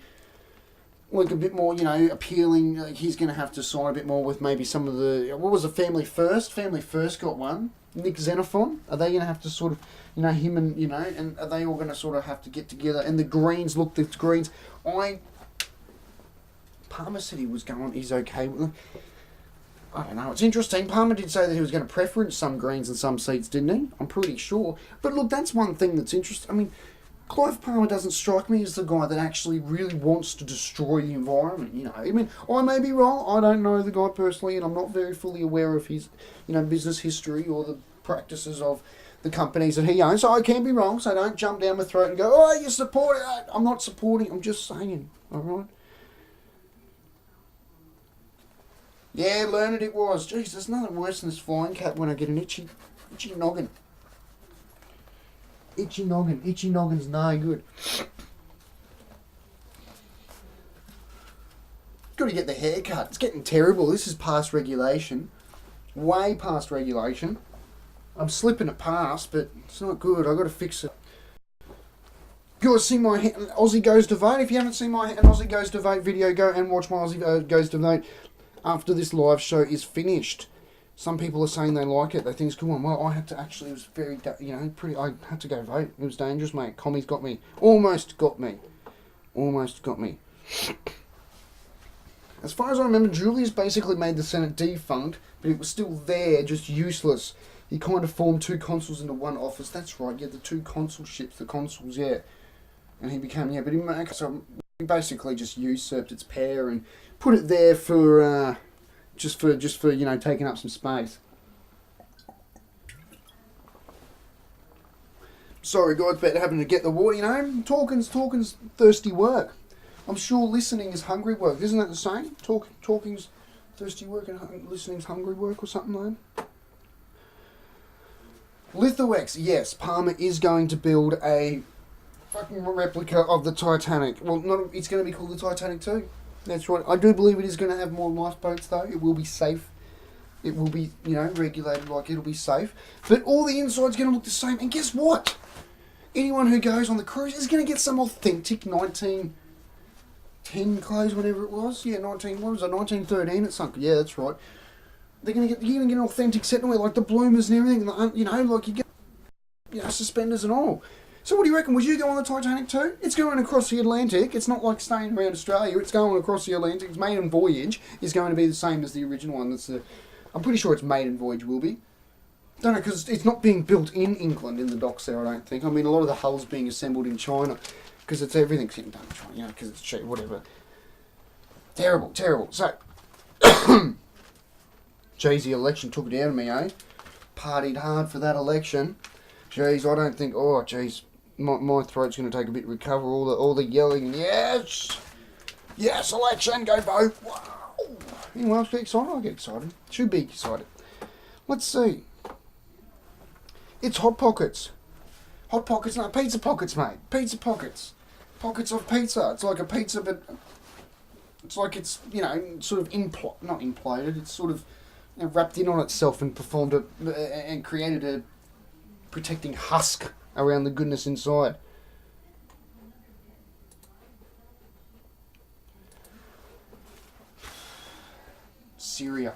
bit more, appealing? Like he's going to have to side a bit more with maybe some of the... What was the Family First? Family First got one. Nick Xenophon? Are they going to have to sort of... him and are they all going to sort of have to get together? And the Greens, look, the Greens... Palmer said he's okay with them. I don't know, it's interesting. Palmer did say that he was going to preference some Greens and some seats, didn't he? I'm pretty sure. But look, that's one thing that's interesting. I mean, Clive Palmer doesn't strike me as the guy that actually really wants to destroy the environment, I mean, I may be wrong. I don't know the guy personally, and I'm not very fully aware of his, business history or the practices of the companies that he owns. So I can be wrong, so don't jump down my throat and go, oh, you support it. I'm not supporting, I'm just saying, alright? Yeah, learned it was. Jeez, there's nothing worse than this flying cat when I get an itchy noggin. Itchy noggin's no good. Got to get the haircut. It's getting terrible. This is past regulation. Way past regulation. I'm slipping it past, but it's not good. I've got to fix it. You guys see my Aussie Goes to Vote? If you haven't seen my Aussie Goes to Vote video, go and watch my Aussie Goes to Vote after this live show is finished. Some people are saying they like it. They think it's cool. Well, I had to actually, it was very, I had to go vote. It was dangerous, mate. Commies got me. Almost got me. As far as I remember, Julius basically made the Senate defunct, but it was still there, just useless. He kind of formed two consuls into one office. That's right, yeah, the two consulships, the consuls, yeah. And he became, so he basically just usurped its power and put it there for, just for taking up some space. Sorry guys, about having to get the water, talking's thirsty work. I'm sure listening is hungry work, isn't that the same? Talking's thirsty work and listening's hungry work or something like that? Lithoex, yes, Palmer is going to build a fucking replica of the Titanic. Well, it's going to be called the Titanic too. That's right. I do believe it is going to have more lifeboats though. It will be safe. It will be, regulated like it'll be safe. But all the inside's going to look the same. And guess what? Anyone who goes on the cruise is going to get some authentic 1910 clothes, whatever it was. Yeah, 1913 it sunk. Yeah, that's right. You're going to get an authentic set and wear like the bloomers and everything. Like you get, suspenders and all. So what do you reckon? Would you go on the Titanic too? It's going across the Atlantic. It's not like staying around Australia. It's going across the Atlantic. Its maiden voyage is going to be the same as the original one. I'm pretty sure its maiden voyage will be. Don't know, because it's not being built in England in the docks there, I don't think. I mean, a lot of the hull's being assembled in China because everything's getting done in China, because it's cheap, whatever. Terrible. So, Jay-Z election took it out of me, eh? partied hard for that election. Jeez, I don't think. Oh, jeez, my throat's going to take a bit to recover. All the yelling. Yes, yes, election, go vote. Wow. Anyway, I get excited. I get excited. Should be excited. Let's see. It's Hot Pockets. Hot Pockets, no, Pizza Pockets, mate. Pizza Pockets. Pockets of pizza. It's like a pizza, but it's like it's, sort of not imploded. It's sort of wrapped in on itself and performed and created a protecting husk around the goodness inside. Syria.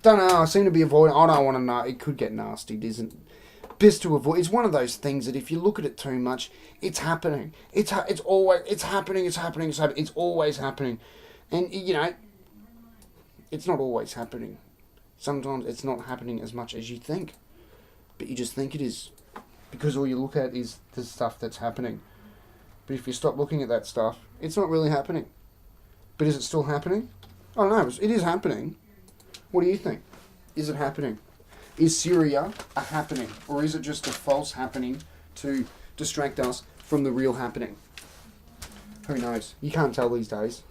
Don't know. I seem to be avoiding. I don't want to know. It could get nasty. It isn't best to avoid. It's one of those things that if you look at it too much, it's happening. It's always happening. It's always happening, and it's not always happening. Sometimes it's not happening as much as you think, but you just think it is, because all you look at is the stuff that's happening. But if you stop looking at that stuff, it's not really happening. But is it still happening? I don't know. It is happening. What do you think? Is it happening? Is Syria a happening? Or is it just a false happening to distract us from the real happening? Who knows? You can't tell these days.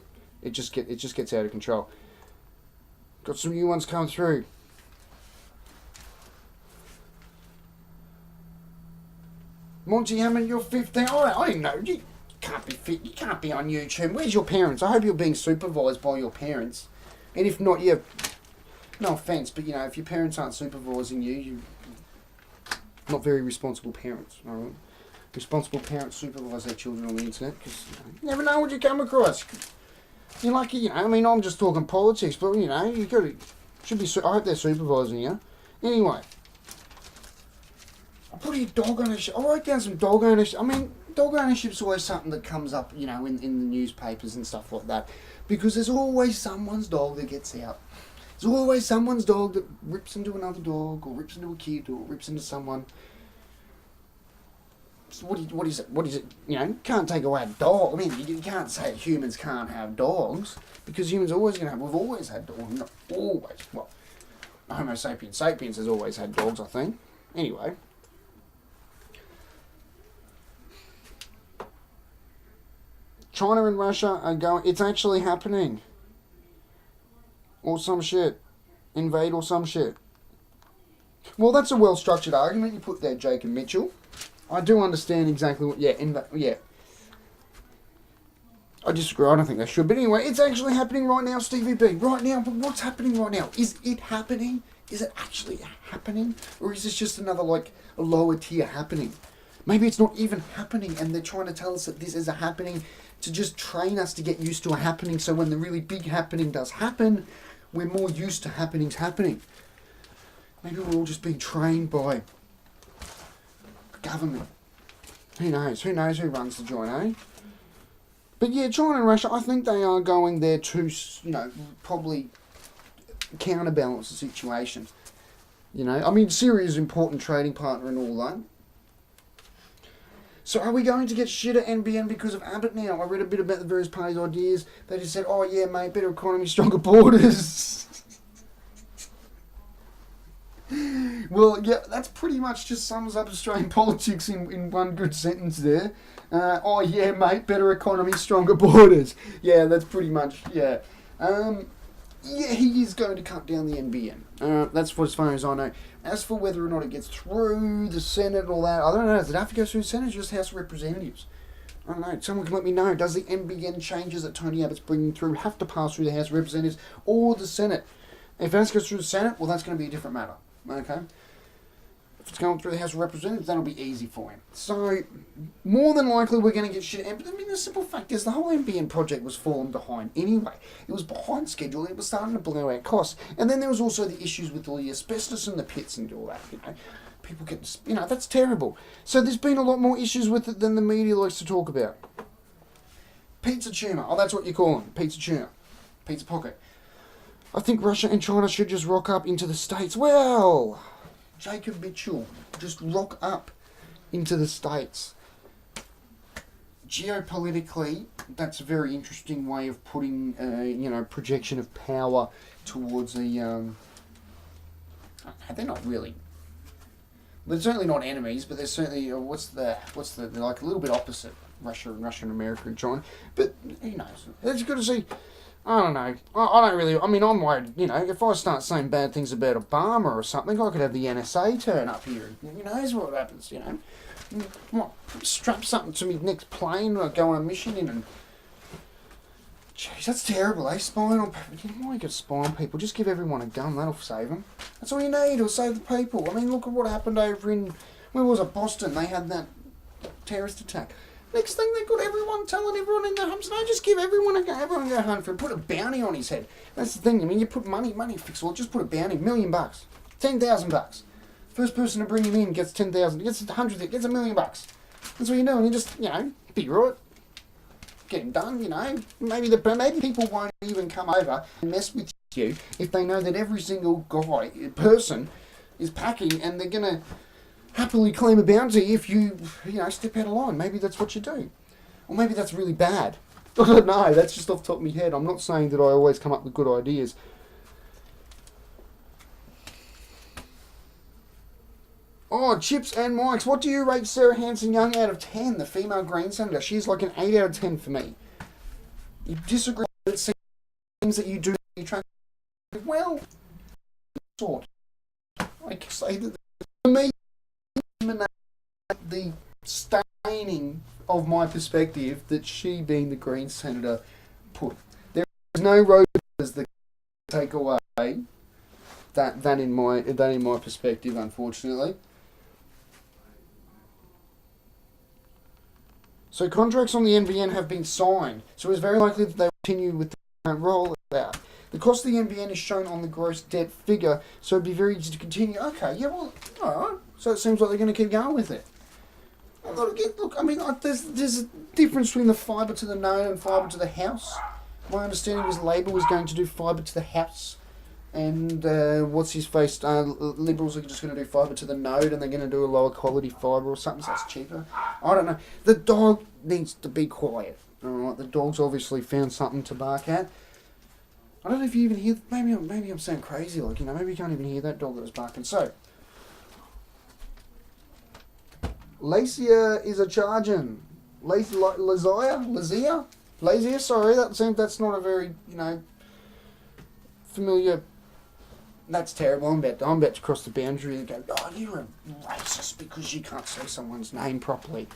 It just gets out of control. Got some new ones coming through. Monty Hammond, you're 15. I didn't know. You can't be fit. You can't be on YouTube. Where's your parents? I hope you're being supervised by your parents. And if not, yeah, no offence, but if your parents aren't supervising you, you're not very responsible parents. All right? Responsible parents supervise their children on the internet, because you never know what you come across. You're lucky, I'm just talking politics, but you should be. I hope they're supervising you. Anyway, I put here dog ownership. I wrote down some dog ownership. Dog ownership's always something that comes up, in the newspapers and stuff like that, because there's always someone's dog that gets out. There's always someone's dog that rips into another dog, or rips into a kid, or rips into someone. So what is it? You can't take away a dog. You can't say humans can't have dogs, because humans are always going to have. We've always had dogs. Not always. Well, Homo sapiens has always had dogs, I think. Anyway. China and Russia are going. It's actually happening. Or some shit. Invade or some shit. Well, that's a well-structured argument you put there, Jacob Mitchell. I do understand exactly what... Yeah. I disagree. I don't think they should. But anyway, it's actually happening right now, Stevie B. Right now. But what's happening right now? Is it happening? Is it actually happening? Or is this just another, a lower tier happening? Maybe it's not even happening, and they're trying to tell us that this is a happening to just train us to get used to a happening, so when the really big happening does happen, we're more used to happenings happening. Maybe we're all just being trained by government. Who knows? Who knows who runs the joint, eh? But yeah, China and Russia, I think they are going there to, probably counterbalance the situation. Syria is an important trading partner and all that. So are we going to get shit at NBN because of Abbott now? I read a bit about the various parties' ideas. They just said, oh yeah, mate, better economy, stronger borders. Well, yeah, that's pretty much just sums up Australian politics in one good sentence there. Oh yeah, mate, better economy, stronger borders. Yeah, that's pretty much, yeah. Yeah, he is going to cut down the NBN. That's for as far as I know. As for whether or not it gets through the Senate and all that, I don't know. Does it have to go through the Senate or just House of Representatives? I don't know. Someone can let me know. Does the NBN changes that Tony Abbott's bringing through have to pass through the House of Representatives or the Senate? If that goes through the Senate, well, that's going to be a different matter. Okay? If it's going through the House of Representatives, that'll be easy for him. So, more than likely, we're going to get shit. But the simple fact is, the whole NBN project was falling behind anyway. It was behind schedule. It was starting to blow out costs. And then there was also the issues with all the asbestos in the pits and all that. People get, that's terrible. So there's been a lot more issues with it than the media likes to talk about. Pizza tuna. Oh, that's what you call them. Pizza tuna. Pizza pocket. I think Russia and China should just rock up into the States. Well, Jacob Mitchell, just rock up into the States. Geopolitically, that's a very interesting way of putting, projection of power towards a... they're not really They're certainly not enemies, but they're certainly they're like a little bit opposite Russia and America and China. But who knows? It's good to see. I don't know. I don't really. I mean, I'm worried. If I start saying bad things about Obama or something, I could have the NSA turn up here. Who knows what happens? What, strap something to me next plane or go on a mission in and. Jeez, that's terrible, eh? Spying on people. Why you got to spy on people? Just give everyone a gun. That'll save them. That's all you need. It'll save the people. I mean, look at what happened over in where was it? Boston. They had that terrorist attack. Next thing, they've got everyone telling everyone in their homes, no, just give everyone a go. Everyone go home for it. Put a bounty on his head. That's the thing. I mean, you put money fix all. Just put a bounty, $1 million, $10,000. First person to bring him in gets 10,000. Gets 100. Gets $1 million. That's what you do. And you just, be right. Get him done. Maybe people won't even come over and mess with you if they know that every single person is packing, and they're gonna happily claim a bounty if you step out of line. Maybe that's what you do. Or maybe that's really bad. I don't know. That's just off the top of my head. I'm not saying that I always come up with good ideas. Oh, Chips and Mikes, what do you rate Sarah Hanson-Young out of 10, the female Green Senator? She's like an 8 out of 10 for me. You disagree with it seems that you do. You try. Well, sort. I can say that for me, the staining of my perspective that she, being the Green Senator, put. There is no road that take away that in my perspective, unfortunately. So contracts on the NBN have been signed, so it's very likely that they will continue with the current rollout. The cost of the NBN is shown on the gross debt figure, so it'd be very easy to continue. Okay, yeah, well, alright. So it seems like they're going to keep going with it. Look, I mean, there's a difference between the fibre to the node and fibre to the house. My understanding was Labor was going to do fibre to the house. And what's his face? Liberals are just going to do fibre to the node, and they're going to do a lower quality fibre or something, so it's cheaper. I don't know. The dog needs to be quiet. Alright, the dog's obviously found something to bark at. I don't know if you even hear. Maybe I'm saying crazy. Maybe you can't even hear that dog that was barking. So, Lacia is a charging. Lazia. Sorry, that's not a very familiar. That's terrible. I'm about to cross the boundary and go, oh, you're a racist because you can't say someone's name properly.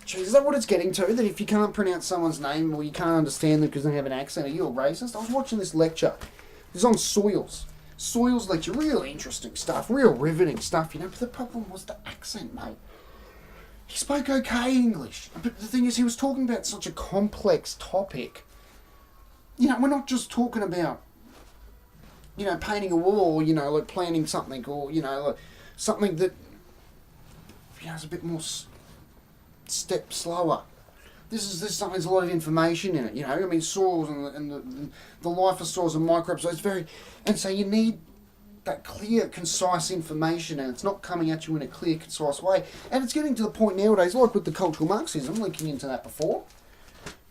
Jeez, is that what it's getting to? That if you can't pronounce someone's name or you can't understand them because they have an accent, are you a racist? I was watching this lecture. It was on soils. Soils lecture. Real interesting stuff. Real riveting stuff, But the problem was the accent, mate. He spoke okay English. But the thing is, he was talking about such a complex topic. We're not just talking about painting a wall, like planning something, or, like something that, is a bit more step slower. This something, there's a lot of information in it, I mean, soils and the life of soils and microbes, so it's and so you need that clear, concise information, and it's not coming at you in a clear, concise way, and it's getting to the point nowadays, like with the cultural Marxism, linking into that before,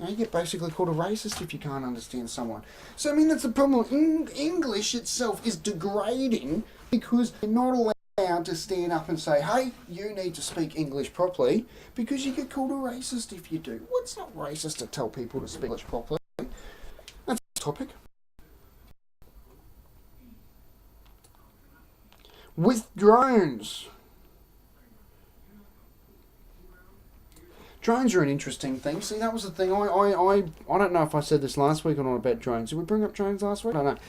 you get basically called a racist if you can't understand someone. So, I mean, that's the problem. English itself is degrading because you're not allowed to stand up and say, hey, you need to speak English properly, because you get called a racist if you do. Well, it's not racist to tell people to speak English properly. That's the topic. With drones. Drones are an interesting thing. See, that was the thing. I don't know if I said this last week or not about drones. Did we bring up drones last week? I don't know.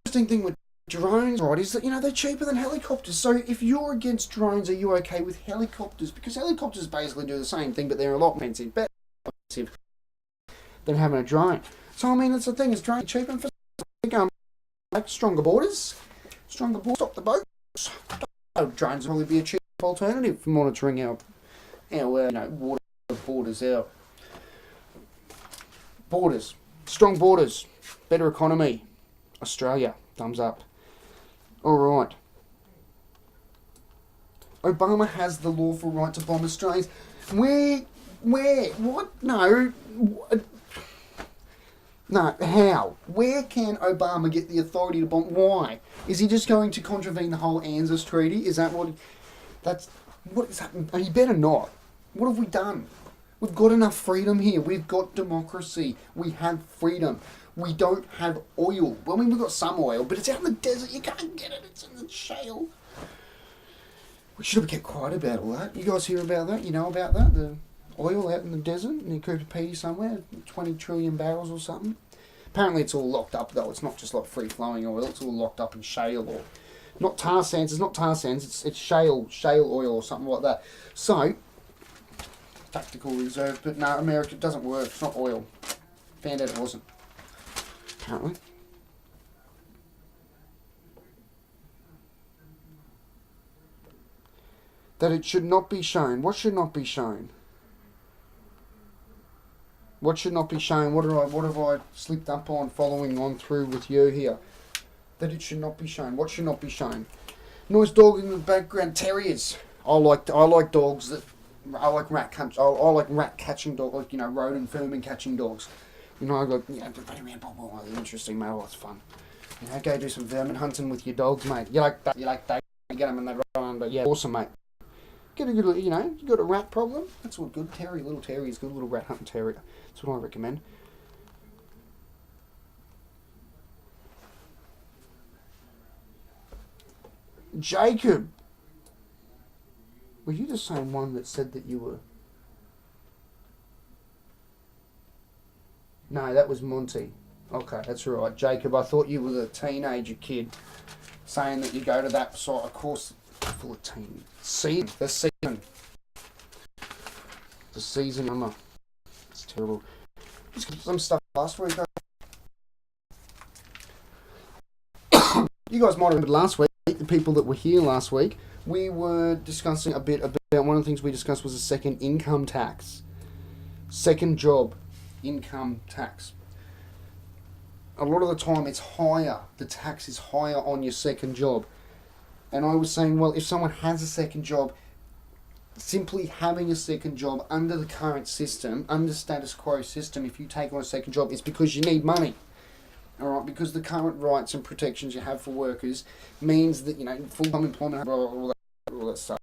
Interesting thing with drones, right, is that, they're cheaper than helicopters. So if you're against drones, are you okay with helicopters? Because helicopters basically do the same thing, but they're a lot expensive, better expensive than having a drone. So, I mean, that's the thing. Is drones cheaper? And for like stronger borders, stop the boats. Drones will probably be a cheap alternative for monitoring our water borders, our borders, strong borders, better economy. Australia, thumbs up. All right. Obama has the lawful right to bomb Australians. Where? What? No. No, how? Where can Obama get the authority to bomb? Why? Is he just going to contravene the whole ANZUS treaty? Is that what... That's what is happening. You better not. What have we done? We've got enough freedom here. We've got democracy. We have freedom. We don't have oil. Well, I mean, we've got some oil, but it's out in the desert. You can't get it. It's in the shale. We should have kept quiet about all that. You guys hear about that? You know about that? The oil out in the desert near Cooper Pedy somewhere? 20 trillion barrels or something? Apparently it's all locked up, though. It's not just like free-flowing oil. It's all locked up in shale or... Not tar sands. It's not tar sands. It's shale oil or something like that. So, tactical reserve. But no, America, it doesn't work. It's not oil. Found out it wasn't. Apparently. That it should not be shown. What should not be shown? What should not be shown? What have I slipped up on following on through with you here? That it should not be shown. What should not be shown? Nice dog in the background. Terriers. I like dogs that... I like rat catching dogs, like, you know, rodent vermin catching dogs. You know, I go, yeah, interesting, mate. Oh, it's fun. You know, go do some vermin hunting with your dogs, mate. You like that? You get them and they run, but yeah, awesome, mate. Get a good, you know, you got a rat problem? That's all good. Little terrier's good, little rat hunting terrier. That's what I recommend. Jacob! Were you the same one that said that you were... No, that was Monty. Okay, that's right. Jacob, I thought you were the teenager kid saying that you go to that sort of course full of teen. The season number. It's terrible. Just got some stuff last week. You guys might have remembered last week, the people that were here last week, we were discussing a bit about, one of the things we discussed was a second income tax. Second job income tax. A lot of the time it's higher. The tax is higher on your second job. And I was saying, well, if someone has a second job, simply having a second job under the current system, under status quo system, if you take on a second job, it's because you need money. Alright, because the current rights and protections you have for workers means that, you know, full-time employment, all that stuff.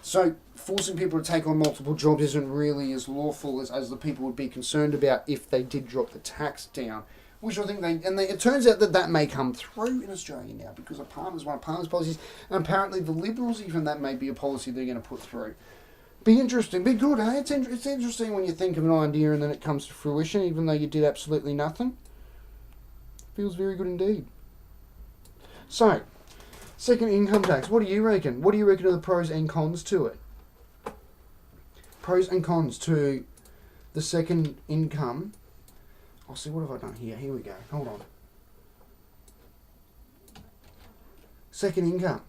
So, forcing people to take on multiple jobs isn't really as lawful as the people would be concerned about if they did drop the tax down. Which I think it turns out that may come through in Australia now because of one of Palmer's policies, and apparently the Liberals, even that may be a policy they're going to put through. Be interesting, be good, eh? It's interesting when you think of an idea and then it comes to fruition, even though you did absolutely nothing. Feels very good indeed. So, second income tax, what do you reckon? What do you reckon are the pros and cons to it? Pros and cons to the second income. I'll see, what have I done here? Here we go. Hold on. Second income.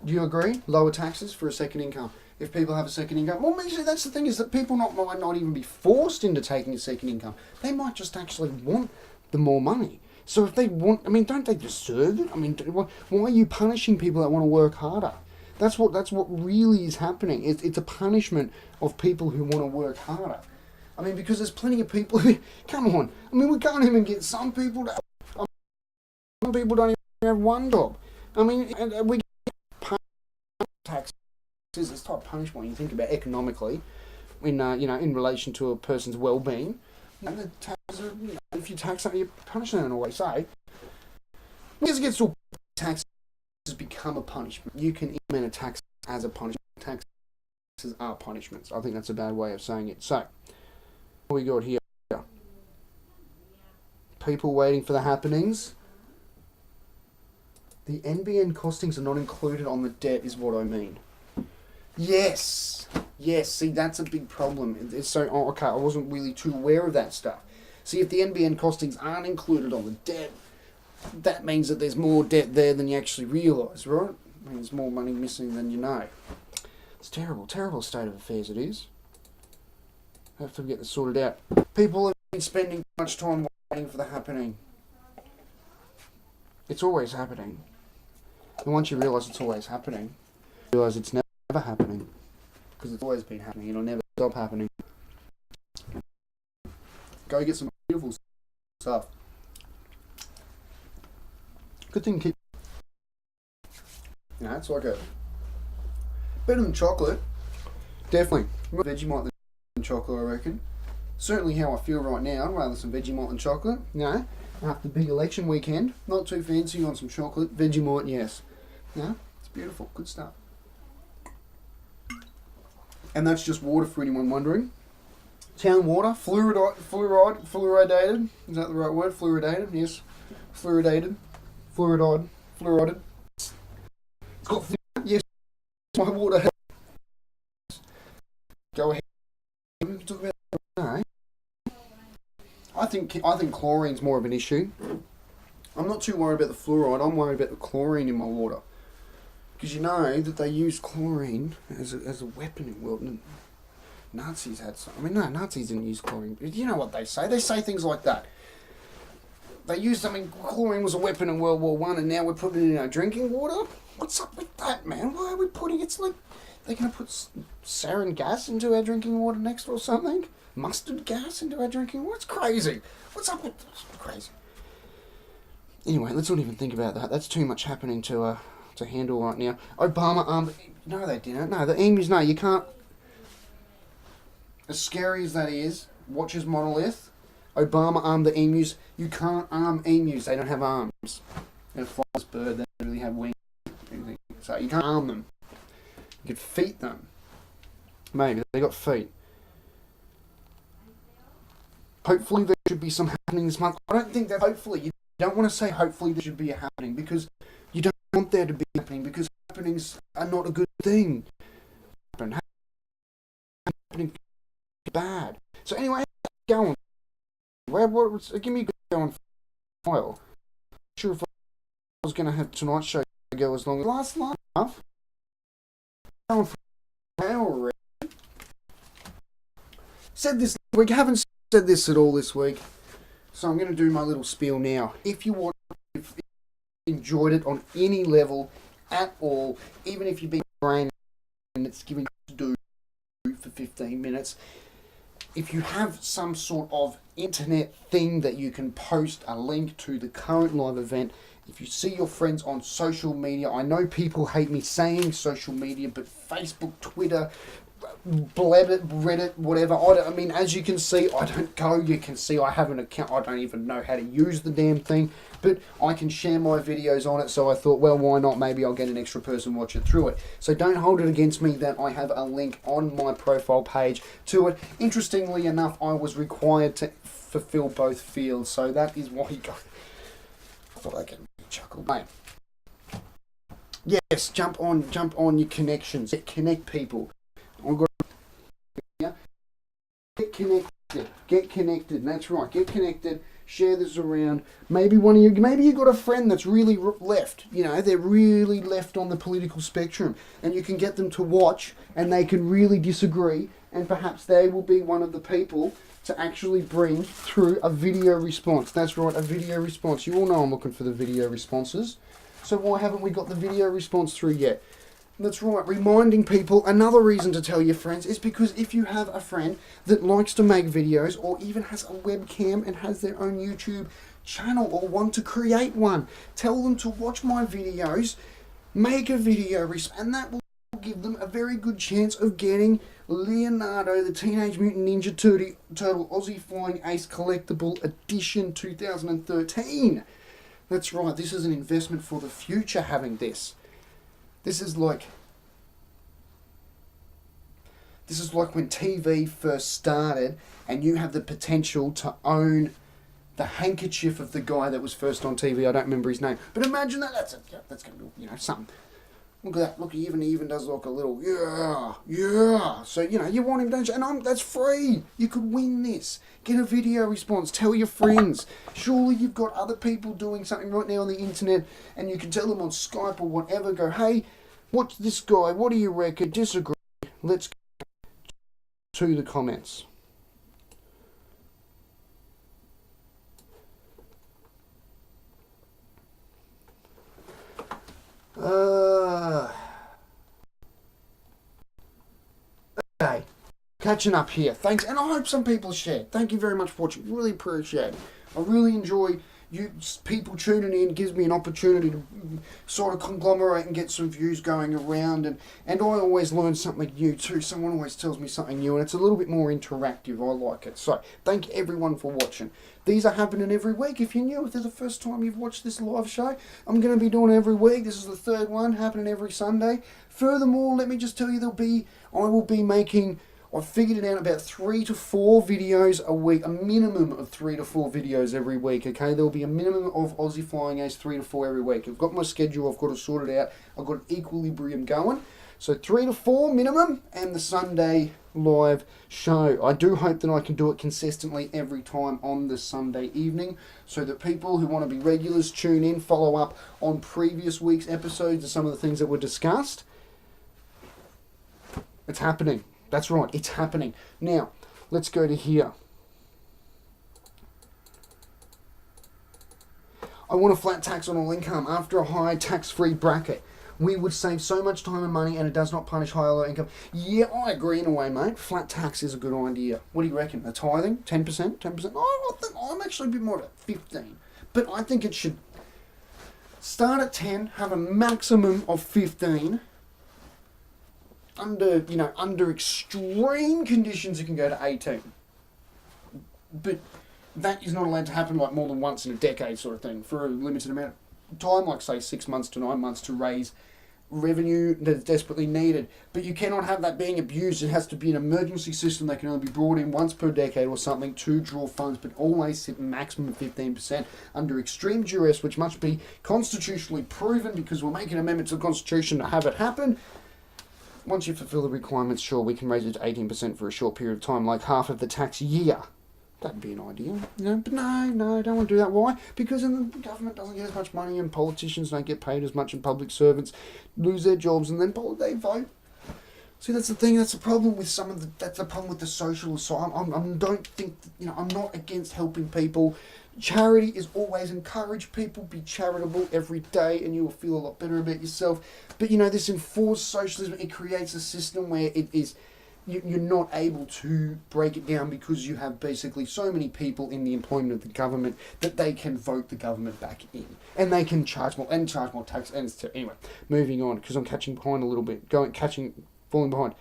Do you agree? Lower taxes for a second income. If people have a second income, well, maybe that's the thing, is that people might not even be forced into taking a second income. They might just actually want the more money. So if they want, I mean, don't they deserve it? I mean, why are you punishing people that want to work harder? That's what really is happening. It's a punishment of people who want to work harder. I mean, because there's plenty of people who, come on, I mean, we can't even get some people some people don't even have one job. I mean, we get taxes, it's type of punishment when you think about economically, in in relation to a person's well-being. And the taxes are, if you tax something, you're punishing them in a way. So, as it gets to taxes become a punishment. You can implement a tax as a punishment. Taxes are punishments. I think that's a bad way of saying it. So, what we got here? People waiting for the happenings. The NBN costings are not included on the debt, is what I mean. Yes, see, that's a big problem. It's so, okay, I wasn't really too aware of that stuff. See, if the NBN costings aren't included on the debt, that means that there's more debt there than you actually realise, right? I mean, there's more money missing than you know. It's terrible, terrible state of affairs it is. Have to get this sorted out. People have been spending too much time waiting for the happening. It's always happening. And once you realise it's always happening, you realise it's never happening. Because it's always been happening. It'll never stop happening. Go get some beautiful stuff. Good thing to keep... it's like a Better than chocolate. Definitely. Vegemite than chocolate, I reckon. Certainly how I feel right now. I'd rather some Vegemite than chocolate. You know, after the big election weekend, not too fancy on some chocolate. Vegemite, yes. No, it's beautiful. Good stuff. And that's just water for anyone wondering. Town water, fluoridated. Is that the right word? Fluoridated, yes. Fluoridated. Fluorided. It's got fluoride, yes. My water. Go ahead. We can talk about that. I think chlorine's more of an issue. I'm not too worried about the fluoride. I'm worried about the chlorine in my water. Because you know that they use chlorine as a weapon in world. Nazis had some. I mean, no, Nazis didn't use chlorine. You know what they say? They say things like that. They used something. Chlorine was a weapon in World War One, and now we're putting it in our drinking water. What's up with that, man? Why are we putting? It's like they're gonna put sarin gas into our drinking water next or something. Mustard gas into our drinking water. It's crazy. What's up with this? Crazy. Anyway, let's not even think about that. That's too much happening to handle right now. Obama no, they didn't. No, the emus. No, you can't. As scary as that is, watch his monolith. Obama armed the emus. You can't arm emus. They don't have arms. They're a flightless bird. They don't really have wings. So you can't arm them. You could feed them. Maybe. They got feet. Hopefully there should be some happening this month. I don't think that hopefully. You don't want to say hopefully there should be a happening because you don't want there to be happening because happenings are not a good thing. Happening bad. So anyway, going. Give me a good going file. Not sure if I was going to have tonight's show go as long as last enough. Going for an hour already. Said this week. Haven't said this at all this week. So I'm going to do my little spiel now. If you enjoyed it on any level at all, even if you've been brain and it's giving you to do for 15 minutes, if you have some sort of internet thing that you can post a link to the current live event, if you see your friends on social media, I know people hate me saying social media, but Facebook, Twitter, Reddit, whatever. I mean, as you can see, I don't go. You can see I have an account. I don't even know how to use the damn thing, but I can share my videos on it. So I thought, well, why not? Maybe I'll get an extra person watching through it. So don't hold it against me that I have a link on my profile page to it. Interestingly enough, I was required to fulfill both fields, so that is why you go. I thought I'd get a chuckle, mate. Yes, jump on your connections. Connect people. I've got Get connected. That's right. Get connected. Share this around. Maybe you got a friend that's really left. You know, they're really left on the political spectrum, and you can get them to watch, and they can really disagree, and perhaps they will be one of the people to actually bring through a video response. That's right, a video response. You all know I'm looking for the video responses. So why haven't we got the video response through yet? That's right, reminding people, another reason to tell your friends is because if you have a friend that likes to make videos or even has a webcam and has their own YouTube channel or want to create one, tell them to watch my videos, make a video, and that will give them a very good chance of getting Leonardo, the Teenage Mutant Ninja Turtle Aussie Flying Ace Collectible Edition 2013. That's right, this is an investment for the future having this. This is like when TV first started and you have the potential to own the handkerchief of the guy that was first on TV. I don't remember his name. But imagine that. That's going to be, something. Look at that. Look, he even does like a little, yeah. So, you want him, don't you? And that's free. You could win this. Get a video response. Tell your friends. Surely you've got other people doing something right now on the internet and you can tell them on Skype or whatever. Go, hey, watch this guy. What do you reckon? Disagree. Let's go to the comments. Okay, catching up here. Thanks, and I hope some people share. Thank you very much for watching. Really appreciate it. I really enjoy people tuning in gives me an opportunity to sort of conglomerate and get some views going around, and I always learn something new too. Someone always tells me something new, and it's a little bit more interactive. I like it. So thank everyone for watching. These are happening every week. If you're new, if this is the first time you've watched this live show, I'm going to be doing it every week. This is the third one, happening every Sunday. Furthermore, let me just tell you, I will be making, I've figured it out, about 3 to 4 videos a week, a minimum of 3 to 4 videos every week, okay? There will be a minimum of Aussie Flying Ace 3 to 4 every week. I've got my schedule, I've got to sort it out, I've got an equilibrium going. So 3 to 4 minimum, and the Sunday live show. I do hope that I can do it consistently every time on the Sunday evening, so that people who want to be regulars tune in, follow up on previous week's episodes of some of the things that were discussed. It's happening. That's right, it's happening. Now, let's go to here. I want a flat tax on all income after a high tax-free bracket. We would save so much time and money, and it does not punish high or low income. Yeah, I agree in a way, mate. Flat tax is a good idea. What do you reckon? A tithing? 10%? 10%? I think I'm actually a bit more at 15. But I think it should start at 10, have a maximum of 15. Under extreme conditions, it can go to 18. But that is not allowed to happen like more than once in a decade sort of thing for a limited amount of time, like say 6 months to 9 months to raise revenue that is desperately needed. But you cannot have that being abused. It has to be an emergency system that can only be brought in once per decade or something to draw funds, but always sit maximum of 15% under extreme duress, which must be constitutionally proven because we're making amendments to the Constitution to have it happen. Once you fulfill the requirements, sure, we can raise it to 18% for a short period of time, like half of the tax year. That'd be an idea, But no, don't want to do that. Why? Because then the government doesn't get as much money, and politicians don't get paid as much, and public servants lose their jobs, and then they vote. See, that's the thing. That's the problem with that's the problem with the socialist side. I'm not against helping people. Charity is always encourage people. Be charitable every day, and you will feel a lot better about yourself. But this enforced socialism, it creates a system where it is. You're not able to break it down because you have basically so many people in the employment of the government that they can vote the government back in, and they can charge more tax. And anyway, moving on because I'm catching behind a little bit, falling behind.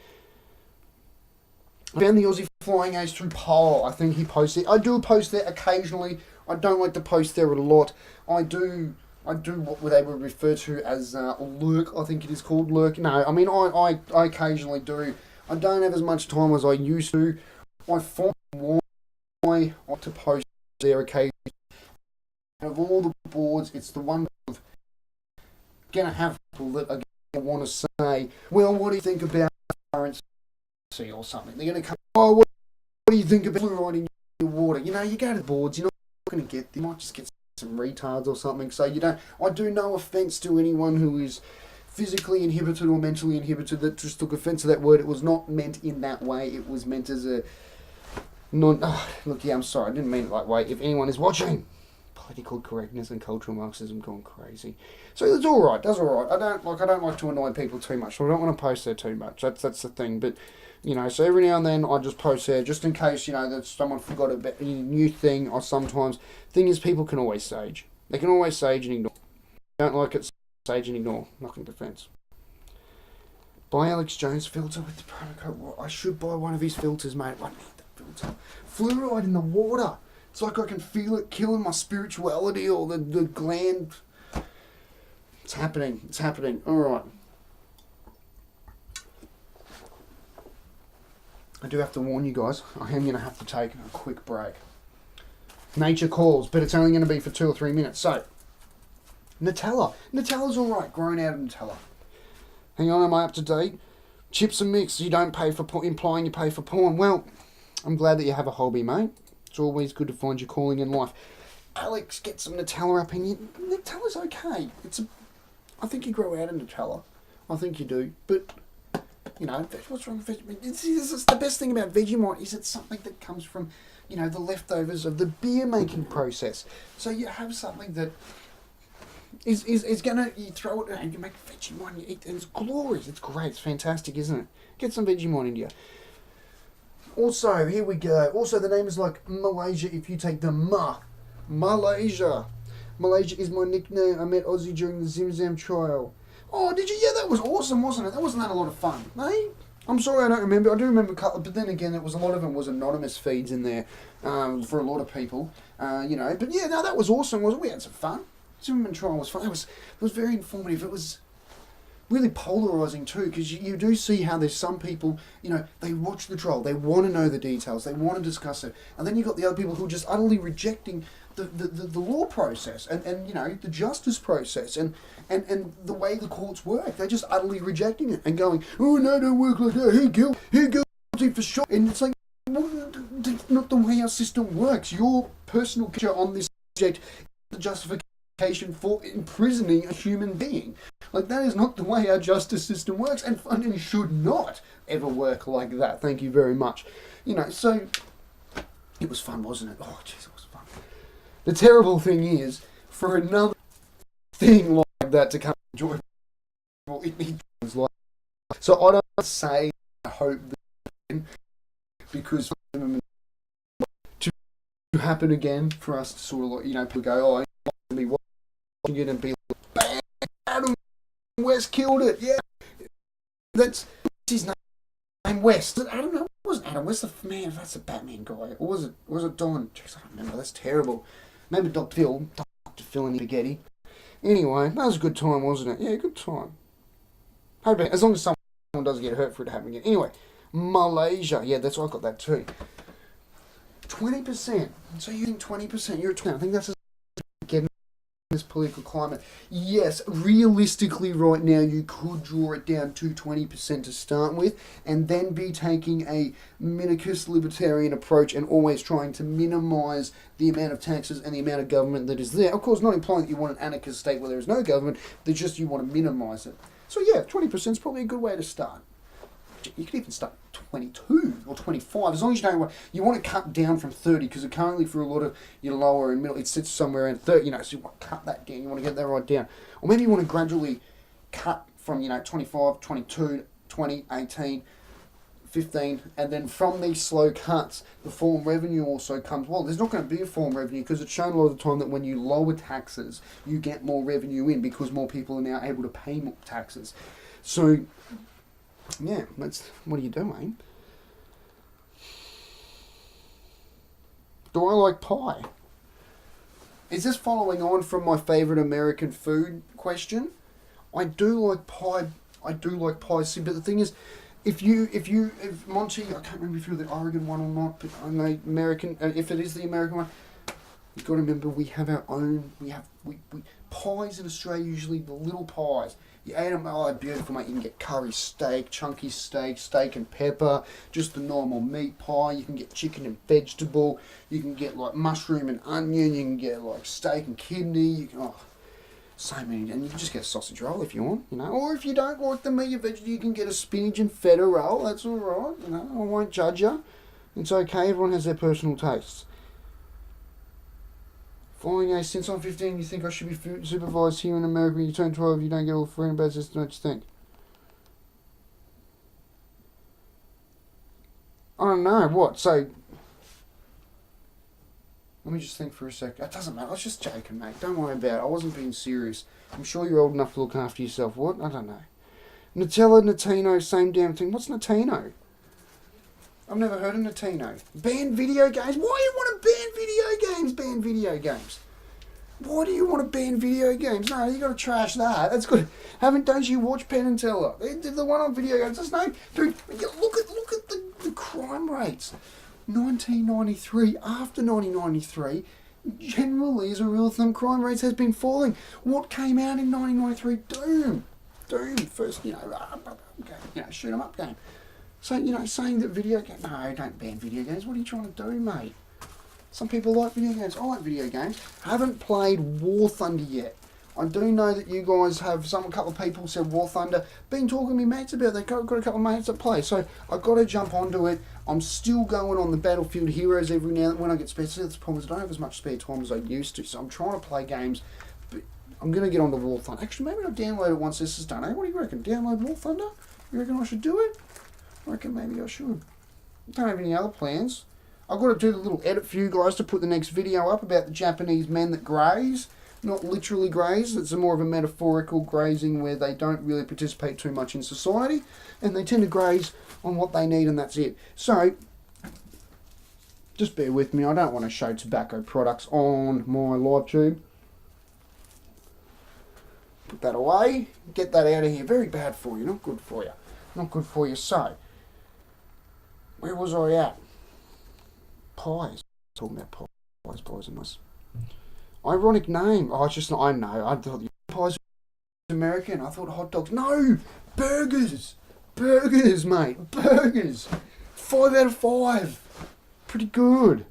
I found the Aussie Flying Ace through Paul. I think he posts it. I do post there occasionally. I don't like to post there a lot. I do what they would refer to as lurk. I think it is called lurk. No, I mean I occasionally do. I don't have as much time as I used to. I find why I like to post there occasionally. Of all the boards, it's the one of gonna have people that are gonna want to say, well, what do you think about currency or something? They're gonna come, oh, what do you think about fluoride in your water? You go to the boards, you're not gonna get them. You might just get some retards or something. So I do no offence to anyone who is physically inhibited or mentally inhibited that just took offence to that word. It was not meant in that way. It was meant as a I'm sorry, I didn't mean it that way. If anyone is watching, political correctness and cultural Marxism gone crazy. So that's all right. That's all right. I don't like to annoy people too much, so I don't want to post there too much. That's the thing. But so every now and then I just post there just in case that someone forgot about a new thing. Or sometimes thing is people can always sage. They can always sage and ignore. Don't like it. Sage and ignore. Knocking defence. Buy Alex Jones filter with the promo code. I should buy one of his filters, mate. I need that filter. Fluoride in the water. It's like I can feel it killing my spirituality or the gland. It's happening. It's happening. All right. I do have to warn you guys. I am going to have to take a quick break. Nature calls, but it's only going to be for 2 or 3 minutes. So, Nutella. Nutella's alright, grown out of Nutella. Hang on, am I up to date? Chips and mix, you don't pay for porn, implying you pay for porn. Well, I'm glad that you have a hobby, mate. It's always good to find your calling in life. Alex, get some Nutella up in you. Nutella's okay. I think you grow out of Nutella. I think you do. But, what's wrong with Vegemite? This is the best thing about Vegemite is it's something that comes from, the leftovers of the beer making process. So you have something that is gonna, you throw it and you make Vegemite and you eat, and it's glorious. It's great. It's fantastic, isn't it? Get some Vegemite in you. Also, here we go. Also, the name is like Malaysia if you take the Malaysia. Malaysia is my nickname. I met Aussie during the Zim Zam trial. Oh, did you? Yeah, that was awesome, wasn't it? Wasn't that a lot of fun? Eh? I'm sorry I don't remember. I do remember a couple, but then again, it was a lot of them was anonymous feeds in there for a lot of people, you know. But yeah, no, that was awesome, wasn't it? We had some fun. Zimmerman trial was fun. It was very informative. It was really polarising too, because you do see how there's some people, you know, they watch the trial, they want to know the details, they want to discuss it, and then you've got the other people who are just utterly rejecting the law process and you know, the justice process and the way the courts work. They're just utterly rejecting it and going, oh no, don't work like that, he guilty for sure. And it's like, well, that's not the way our system works. Your personal picture on this subject is the justification for imprisoning a human being. Like, that is not the way our justice system works, and funding should not ever work like that. Thank you very much. You know, so it was fun, wasn't it? Oh, jeez, it was fun. The terrible thing is, for another thing like that to come enjoyable, it becomes like. So I don't say I hope that, because to happen again for us to sort of like, you know, people go, oh, I be watching it and be like, bam, Adam West killed it, yeah. That's his name, West. I don't know. It wasn't Adam West. Man, that's a Batman guy. Or was it Don? Jeez, I don't remember. That's terrible. Maybe Dr. Phil and Spaghetti. Anyway, that was a good time, wasn't it? Yeah, good time. As long as someone doesn't get hurt for it to happen again. Anyway, Malaysia. Yeah, that's why I got that too. 20%. So you think 20%? You're at 20%. I think that's getting this political climate. Yes, realistically right now you could draw it down to 20% to start with, and then be taking a minarchist libertarian approach and always trying to minimise the amount of taxes and the amount of government that is there. Of course, not implying that you want an anarchist state where there is no government, but just you want to minimise it. So yeah, 20% is probably a good way to start. You could even start 22 or 25, as long as you want to cut down from 30, because currently for a lot of your lower and middle, it sits somewhere around 30, you know, so you want to cut that down, you want to get that right down. Or maybe you want to gradually cut from, you know, 25, 22, 20, 18, 15, and then from these slow cuts, the foreign revenue also comes. Well, there's not going to be a foreign revenue, because it's shown a lot of the time that when you lower taxes, you get more revenue in, because more people are now able to pay more taxes. So yeah, what are you doing? Do I like pie? Is this following on from my favourite American food question? I do like pie. I do like pie. See, but the thing is, if Monty, I can't remember if you're the Oregon one or not, but I know American. If it is the American one, you've got to remember we have our own. We pies in Australia, usually the little pies. You eat them, oh, beautiful, mate. You can get curry steak, chunky steak, steak and pepper, just the normal meat pie. You can get chicken and vegetable. You can get like mushroom and onion. You can get like steak and kidney. You can, so many, and you can just get a sausage roll if you want, you know. Or if you don't like the meat or vegetable, you can get a spinach and feta roll. That's all right, you know. I won't judge you. It's okay. Everyone has their personal tastes. Following since I'm 15, you think I should be supervised here in America. When you turn 12, you don't get all the freedom bad system. What you think? I don't know. What? So, let me just think for a sec. It doesn't matter. I was just joking, mate. Don't worry about it. I wasn't being serious. I'm sure you're old enough to look after yourself. What? I don't know. Nutella, Notino, same damn thing. What's Notino? I've never heard of Notino. Ban video games? Why do you want to ban video games? Ban video games. Why do you want to ban video games? No, you got to trash that. That's good. Don't you watch Penn and Teller? The one on video games. There's no, dude. Look at the crime rates. 1993, after 1993, generally as a rule of thumb, crime rates has been falling. What came out in 1993? Doom. First, shoot 'em up game. So, saying that video games... No, don't ban video games. What are you trying to do, mate? Some people like video games. I like video games. I haven't played War Thunder yet. I do know that you guys have... a couple of people said War Thunder. Been talking to me mates about that. Got a couple of mates that play. So, I've got to jump onto it. I'm still going on the Battlefield Heroes every now and then when I get spare. The problem is I don't have as much spare time as I used to. So, I'm trying to play games. But I'm going to get onto War Thunder. Actually, maybe I'll download it once this is done. Hey, what do you reckon? Download War Thunder? You reckon I should do it? I reckon maybe I should. I don't have any other plans. I've got to do the little edit for you guys to put the next video up about the Japanese men that graze. not literally graze. It's more of a metaphorical grazing where they don't really participate too much in society, and they tend to graze on what they need, and that's it. So, just bear with me. I don't want to show tobacco products on my live tube. Put that away. Get that out of here. Very bad for you. Not good for you. Not good for you. So, where was I at? Pies. Talking about pies. Pies are nice. Ironic name. Oh, it's just not. I know. I thought pies were American. I thought hot dogs. No! Burgers! Burgers, mate. Burgers! 5 out of 5. Pretty good.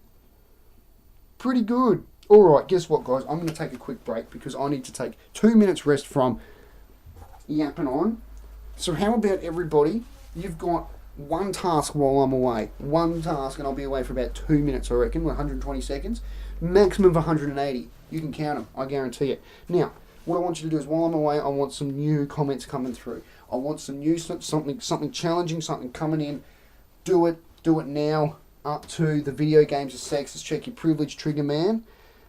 Pretty good. Alright, guess what, guys? I'm going to take a quick break because I need to take 2 minutes rest from yapping on. So how about everybody? You've got one task while I'm away. One task, and I'll be away for about 2 minutes, I reckon, 120 seconds. Maximum of 180. You can count them, I guarantee it. Now, what I want you to do is, while I'm away, I want some new comments coming through. I want some new, something challenging, something coming in. Do it now. Up to the video games of sex. Let's check your privilege, Trigger Man.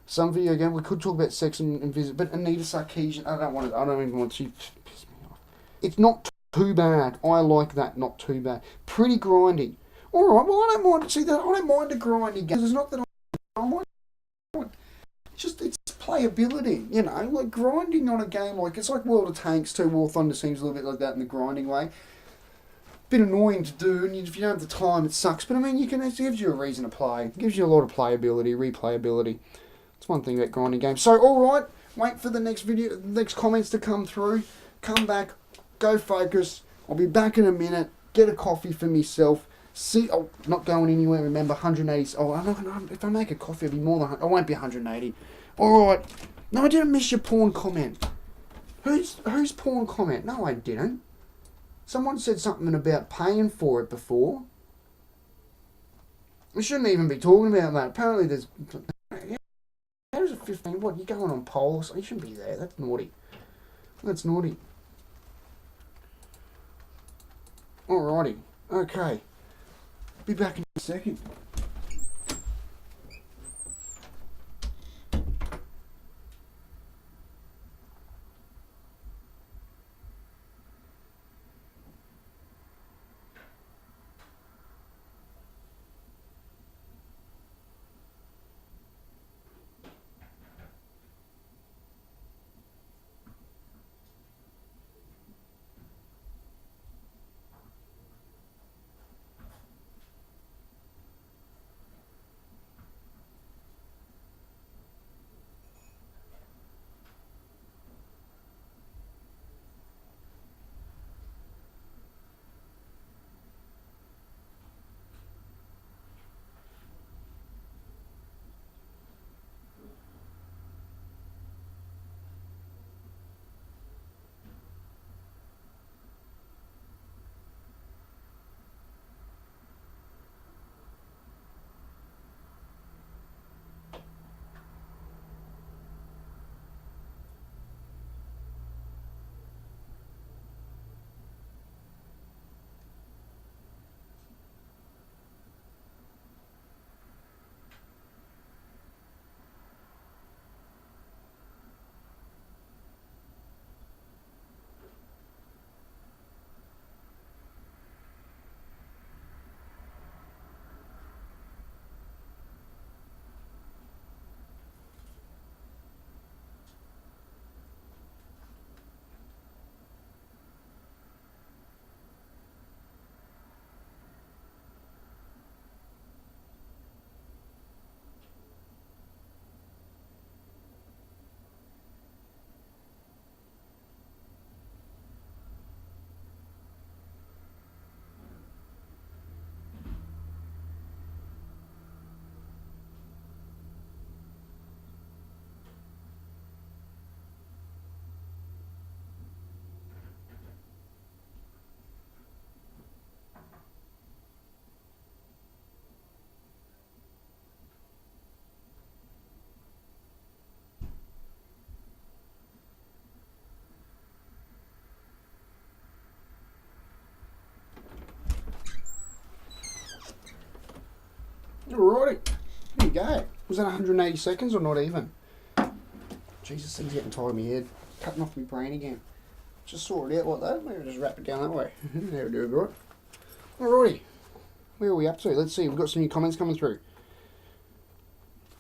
Some video game, we could talk about sex and visit, but Anita Sarkeesian, I don't even want to piss me off. It's not too bad. I like that, not too bad. Pretty grindy. Alright, well, I don't mind, see that, I don't mind a grindy game. It's not that I mind. It's playability, you know, like grinding on a game, like, it's like World of Tanks 2, War Thunder seems a little bit like that in the grinding way. Bit annoying to do, and if you don't have the time, it sucks. But I mean, it gives you a reason to play. It gives you a lot of playability, replayability. It's one thing about grinding games. So, alright, wait for the next video, next comments to come through. Come back, go focus. I'll be back in a minute. Get a coffee for myself. See, oh, not going anywhere. Remember, 180. Oh, if I make a coffee, it'll be more than. I won't be 180. Alright. No, I didn't miss your porn comment. Who's porn comment? No, I didn't. Someone said something about paying for it before. We shouldn't even be talking about that. Apparently there's... How's it 15? What, you going on polls? You shouldn't be there. That's naughty. That's naughty. Alrighty. Okay. Be back in a second. Alrighty, here you go. Was that 180 seconds or not even? Jesus, things getting tired of my head. Cutting off my brain again. Just saw it out like that. Maybe just wrap it down that way. There we do, right? Alrighty. Where are we up to? Let's see. We've got some new comments coming through.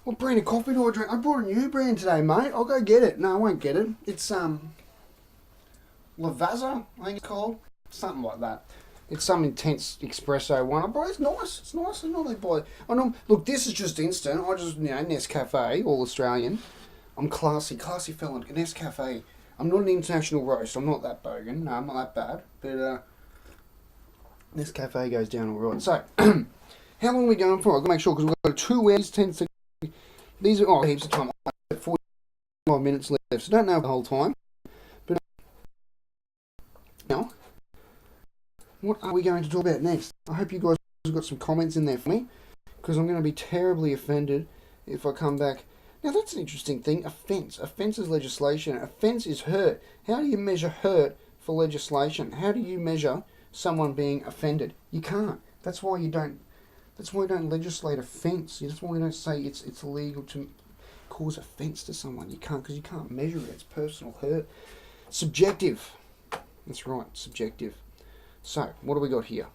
What brand of coffee do I drink? I brought a new brand today, mate. I'll go get it. No, I won't get it. It's Lavazza, I think it's called. Something like that. It's some intense espresso one. I brought. It's nice. It's nice. It's not that bad. I know. Look, this is just instant. I just, Nescafe, all Australian. I'm classy fella. Nescafe. I'm not an international roast. I'm not that bogan. No, I'm not that bad. But Nescafe goes down all right. So, how long are we going for? I've got to make sure because we've got 2 hours, 10 seconds. These are heaps of time. I've got 45 minutes left. So don't know the whole time. But now, what are we going to talk about next? I hope you guys have got some comments in there for me, because I'm going to be terribly offended if I come back. Now that's an interesting thing. Offence. Offence is legislation. Offence is hurt. How do you measure hurt for legislation? How do you measure someone being offended? You can't. That's why you don't. That's why you don't legislate offence. That's why you don't say it's illegal to cause offence to someone. You can't, because you can't measure it. It's personal hurt. Subjective. That's right. Subjective. So, what do we got here?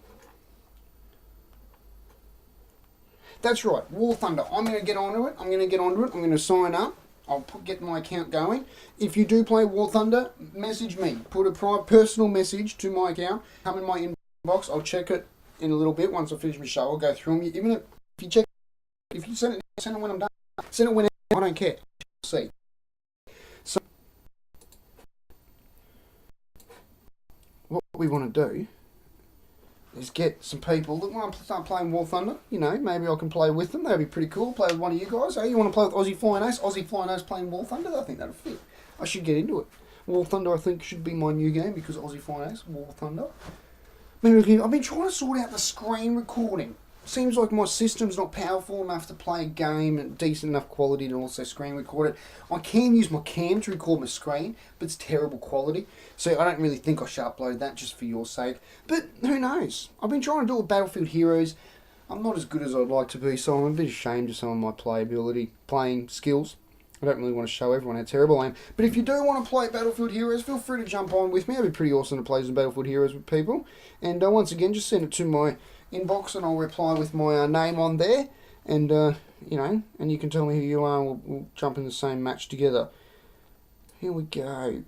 That's right, War Thunder. I'm going to get onto it. I'm going to sign up. I'll get my account going. If you do play War Thunder, message me. Put a personal message to my account. Come in my inbox. I'll check it in a little bit. Once I finish my show, I'll go through them. Even if you check, if you send it when I'm done. Send it whenever. I don't care. See. So, what we want to do is get some people that want to start playing War Thunder. Maybe I can play with them. That'd be pretty cool. Play with one of you guys. Hey, you want to play with Aussie Flying Ace? Aussie Flying Ace playing War Thunder? I think that'll fit. I should get into it. War Thunder, I think, should be my new game because Aussie Flying Ace, War Thunder. Maybe I've been trying to sort out the screen recording. Seems like my system's not powerful enough to play a game at decent enough quality to also screen record it. I can use my cam to record my screen, but it's terrible quality. So I don't really think I should upload that just for your sake. But who knows? I've been trying to do it with Battlefield Heroes. I'm not as good as I'd like to be, so I'm a bit ashamed of some of my playing skills. I don't really want to show everyone how terrible I am. But if you do want to play Battlefield Heroes, feel free to jump on with me. It'd be pretty awesome to play some Battlefield Heroes with people. And once again, just send it to my inbox and I'll reply with my name on there. And, and you can tell me who you are and we'll jump in the same match together. Here we go.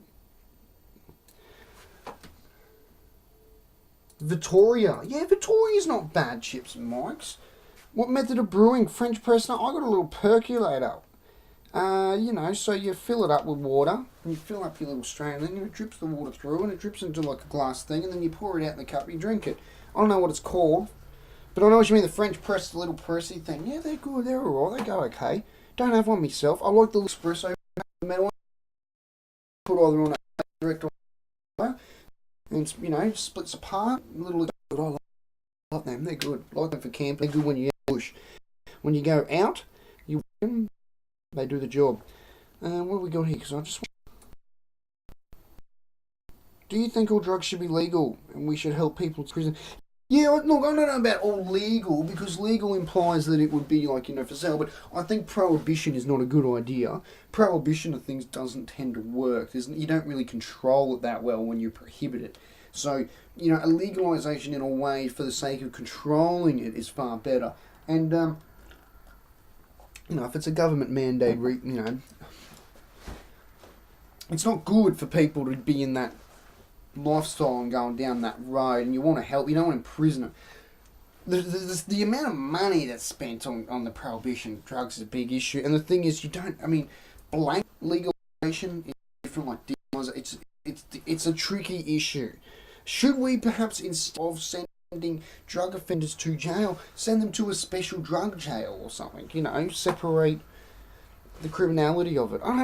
Victoria. Yeah, Victoria's not bad, Chips and Mikes. What method of brewing? French press? No, I got a little percolator. So you fill it up with water, and you fill up your little strain, and then it drips the water through, and it drips into like a glass thing, and then you pour it out in the cup, and you drink it. I don't know what it's called, but I know what you mean, the French press, the little pressy thing. Yeah, they're good, they're alright, they go okay. Don't have one myself. I like the espresso metal. Put either on a direct or and, splits apart, little, but I like them, they're good. I like them for camp, they're good when you push. When you go out, they do the job. What have we got here? Because I just. Do you think all drugs should be legal and we should help people to prison? Yeah, look, I don't know about all legal because legal implies that it would be like, for sale. But I think prohibition is not a good idea. Prohibition of things doesn't tend to work. You don't really control it that well when you prohibit it. So, a legalisation in a way for the sake of controlling it is far better. And, if it's a government mandate, it's not good for people to be in that lifestyle and going down that road, and you want to help, you don't want to imprison them. The amount of money that's spent on the prohibition of drugs is a big issue, and the thing is, blank legalization is different, like decriminalisation, it's a tricky issue. Should we perhaps, instead of sending drug offenders to jail, send them to a special drug jail or something, separate the criminality of it? I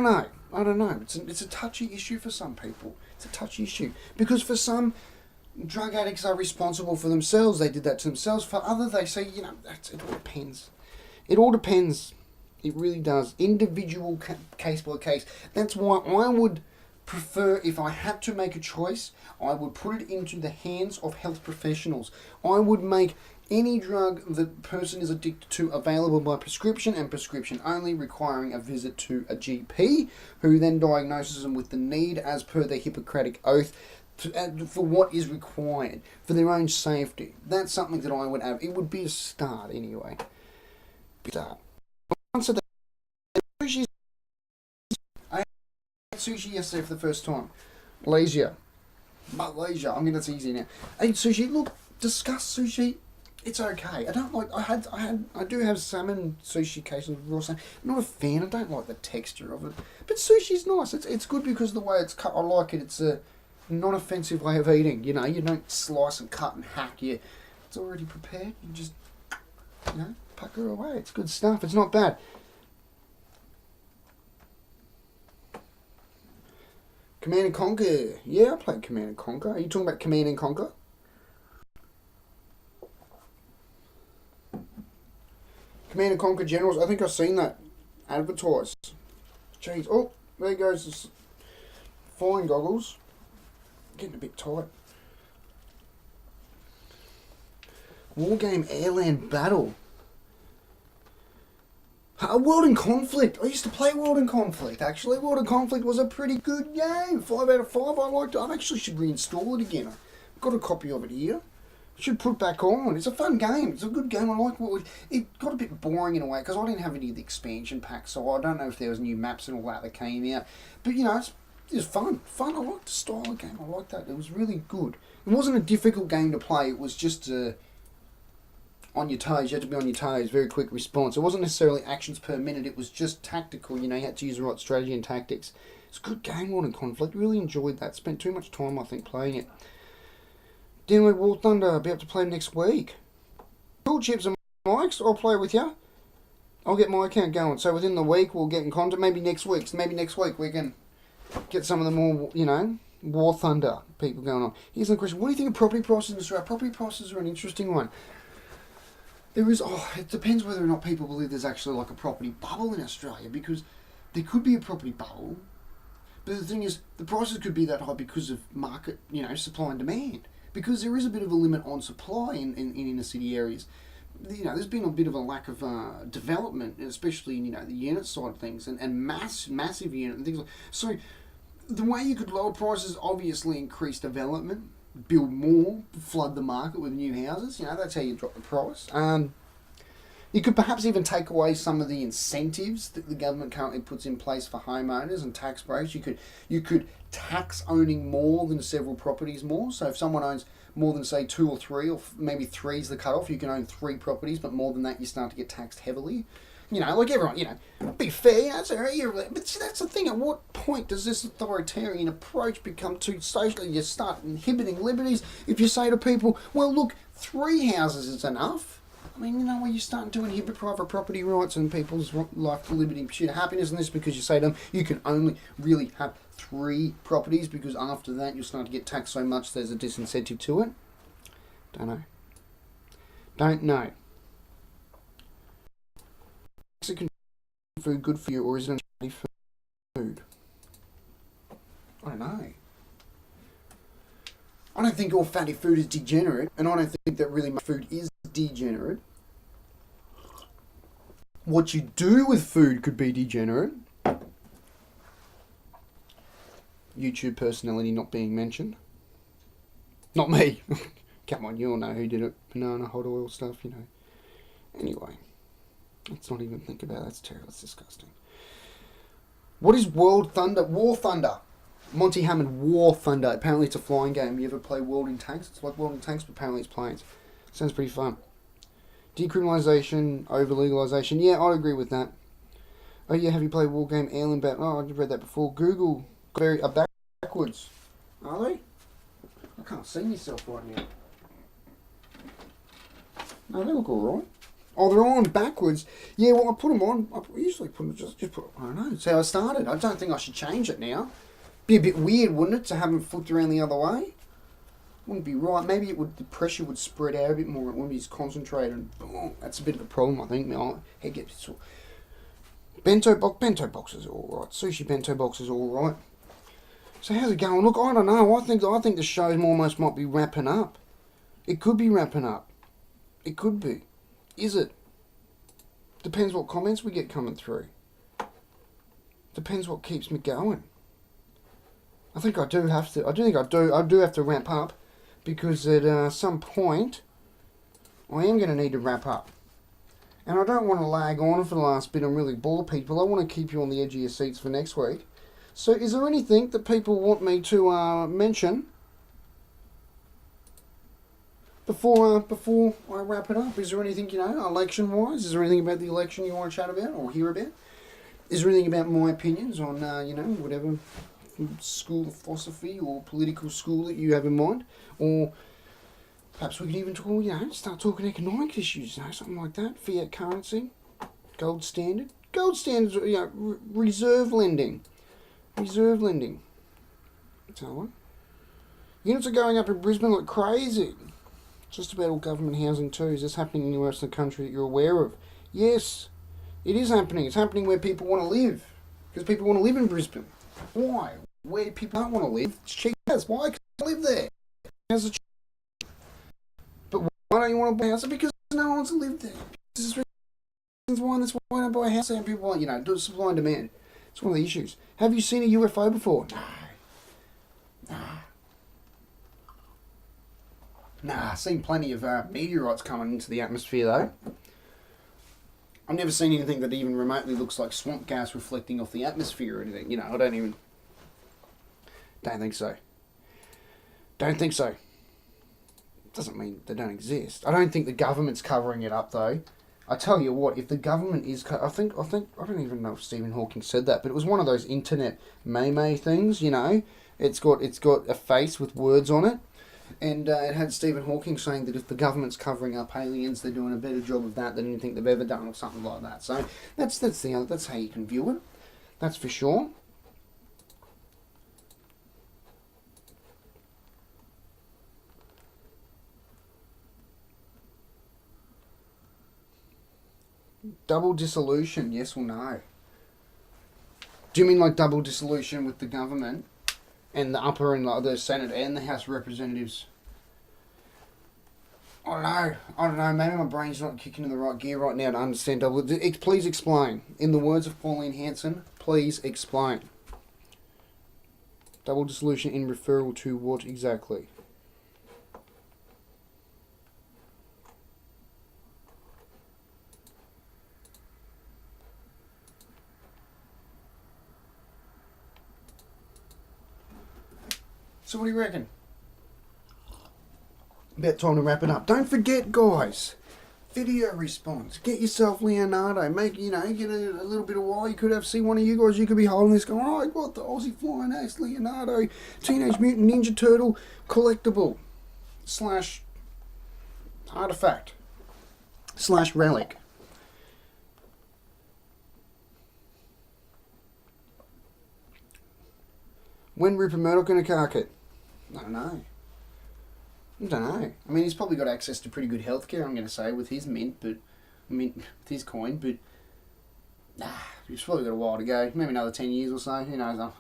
don't know. It's a touchy issue for some people. It's a touchy issue. Because for some, drug addicts are responsible for themselves. They did that to themselves. For others, they say, it all depends. It all depends. It really does. Individual case by case. That's why I would prefer, if I had to make a choice, I would put it into the hands of health professionals. I would make Any drug the person is addicted to available by prescription and prescription only, requiring a visit to a GP, who then diagnoses them with the need as per their Hippocratic oath for what is required for their own safety. That's something that I would have. It would be a start anyway. Start. So sushi. I had sushi yesterday for the first time. Malaysia. I'm getting that's easy now. I ate sushi. Look, discuss sushi. It's okay. I don't like. I do have salmon sushi occasionally. Raw salmon. I'm not a fan. I don't like the texture of it. But sushi's nice. It's good because of the way it's cut. I like it. It's a non-offensive way of eating. You know, you don't slice and cut and hack. It's already prepared. You just, pucker away. It's good stuff. It's not bad. Command and Conquer. Yeah, I played Command and Conquer. Are you talking about Command and Conquer? Command and Conquer Generals. I think I've seen that advertised. Jeez. Oh, there goes the flying goggles. Getting a bit tight. Wargame Airland Battle. World in Conflict. I used to play World in Conflict, actually. World in Conflict was a pretty good game. 5 out of 5. I liked it. I actually should reinstall it again. I've got a copy of it here. Should put it back on. It's a fun game. It's a good game. I like what it got a bit boring in a way because I didn't have any of the expansion packs, so I don't know if there was new maps and all that came out. But it was fun. I liked the style of the game. I liked that. It was really good. It wasn't a difficult game to play. It was just on your toes. You had to be on your toes. Very quick response. It wasn't necessarily actions per minute. It was just tactical. You had to use the right strategy and tactics. It's a good game, World in Conflict. Really enjoyed that. Spent too much time, I think, playing it. Download War Thunder. I'll be able to play next week. Cool chips and mics. I'll play with you. I'll get my account going. So within the week, we'll get in contact. Maybe next week we can get some of the more, War Thunder people going on. Here's the question. What do you think of property prices in Australia? Property prices are an interesting one. It depends whether or not people believe there's actually like a property bubble in Australia, because there could be a property bubble, but the thing is, the prices could be that high because of market, supply and demand. Because there is a bit of a limit on supply in inner city areas. There's been a bit of a lack of development, especially in the unit side of things, and massive unit and things like. So the way you could lower prices, obviously increase development, build more, flood the market with new houses. That's how you drop the price. You could perhaps even take away some of the incentives that the government currently puts in place for homeowners and tax breaks. You could tax owning more than several properties more. So if someone owns more than, say, 2 or 3, or maybe 3 is the cutoff, you can own 3 properties, but more than that, you start to get taxed heavily. Like everyone, be fair, but see, that's the thing. At what point does this authoritarian approach become too social? You start inhibiting liberties. If you say to people, well, look, 3 houses is enough. Where you're starting to inhibit private property rights and people's life, liberty, pursuit of happiness, and this because you say to them, you can only really have 3 properties, because after that you'll start to get taxed so much there's a disincentive to it. Don't know. Is Mexican food good for you, or is it unhealthy food? I don't know. I don't think all fatty food is degenerate, and I don't think that really much food is degenerate. What you do with food could be degenerate. YouTube personality not being mentioned. Not me. Come on, you all know who did it. Banana, hot oil stuff, Anyway, let's not even think about it. That's terrible. That's disgusting. What is War Thunder. Monty Hammond, War Thunder. Apparently it's a flying game. You ever play World in Tanks? It's like World in Tanks, but apparently it's planes. Sounds pretty fun. Decriminalisation over legalisation. Yeah, I'd agree with that. Oh yeah, have you played War Game Airland Battle? Oh, I've read that before. Google are backwards. Are they? I can't see myself right now. No, they look alright. Oh, they're on backwards. Yeah, well, I put them on. I usually put them, just put. I don't know. That's how I started. I don't think I should change it now. Be a bit weird, wouldn't it, to have them flipped around the other way? Wouldn't be right. Maybe the pressure would spread out a bit more. It wouldn't be as concentrated. And boom, that's a bit of a problem, I think. My head gets sore. Bento boxes are all right. Sushi bento boxes are all right. So how's it going? Look, I don't know. I think the show almost might be wrapping up. It could be wrapping up. It could be. Is it? Depends what comments we get coming through. Depends what keeps me going. I think I do have to. I do have to wrap up, because at some point I am going to need to wrap up. And I don't want to lag on for the last bit and really bore people. I want to keep you on the edge of your seats for next week. So is there anything that people want me to mention before I wrap it up? Is there anything, election-wise? Is there anything about the election you want to chat about or hear about? Is there anything about my opinions on, whatever school of philosophy or political school that you have in mind? Or perhaps we could even talk, start talking economic issues, something like that. Fiat currency, gold standard. Gold standards, reserve lending. Reserve lending. So what? Units are going up in Brisbane like crazy. Just about all government housing too. Is this happening anywhere else in the country that you're aware of? Yes, it is happening. It's happening where people want to live. Because people want to live in Brisbane. Why? Where people don't want to live, it's cheap as. Why can't I live there? How's it cheap? But why don't you want to buy a house? Because no one wants to live there. This is reasons why. That's why I don't buy a house there. And people want, do supply and demand. It's one of the issues. Have you seen a UFO before? No. Nah, I've seen plenty of meteorites coming into the atmosphere though. I've never seen anything that even remotely looks like swamp gas reflecting off the atmosphere or anything. I don't think so. Don't think so. Doesn't mean they don't exist. I don't think the government's covering it up though. I tell you what, if the government is, I think, I don't even know if Stephen Hawking said that, but it was one of those internet meme things, It's got a face with words on it, and it had Stephen Hawking saying that if the government's covering up aliens, they're doing a better job of that than anything they've ever done, or something like that. So that's how you can view it. That's for sure. Double dissolution, yes or no? Do you mean like double dissolution with the government and the upper and the Senate and the House of Representatives? I don't know. Maybe my brain's not kicking in the right gear right now to understand double. Please explain. In the words of Pauline Hanson, please explain. Double dissolution in referral to what exactly? So what do you reckon? About time to wrap it up. Don't forget, guys. Video response. Get yourself Leonardo. Make, get a little bit of while. You could see one of you guys. You could be holding this going, oh, I got the Aussie Flying Ace Leonardo Teenage Mutant Ninja Turtle collectible / artifact / relic. When Rupert Murdoch going to cark it? I don't know. I mean, he's probably got access to pretty good healthcare, I'm going to say, with his with his coin, but he's probably got a while to go. Maybe another 10 years or so. Who knows?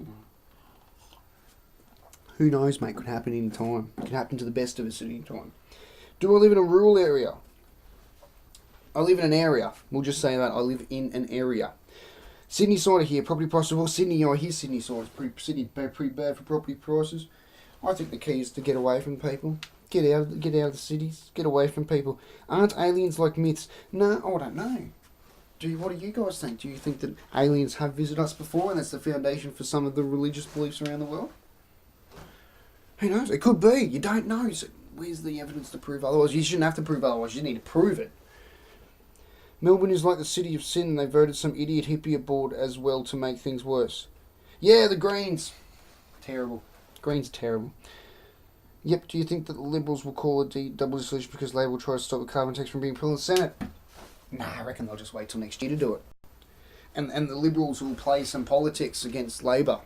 Who knows, mate? Could happen any time. Could happen to the best of us at any time. Do I live in a rural area? I live in an area. We'll just say that. I live in an area. Sydney side of here, property prices. Well, Sydney, I hear Sydney side is pretty bad for property prices. I think the key is to get away from people. Get out of the cities. Get away from people. Aren't aliens like myths? No, I don't know. What do you guys think? Do you think that aliens have visited us before and that's the foundation for some of the religious beliefs around the world? Who knows? It could be. You don't know. So where's the evidence to prove otherwise? You shouldn't have to prove otherwise. You need to prove it. Melbourne is like the city of sin. They voted some idiot hippie aboard as well to make things worse. Yeah, the Greens. Terrible. Greens are terrible. Yep, do you think that the Liberals will call it double dissolution because Labor will try to stop the carbon tax from being put in the Senate? Nah, I reckon they'll just wait till next year to do it. And the Liberals will play some politics against Labor.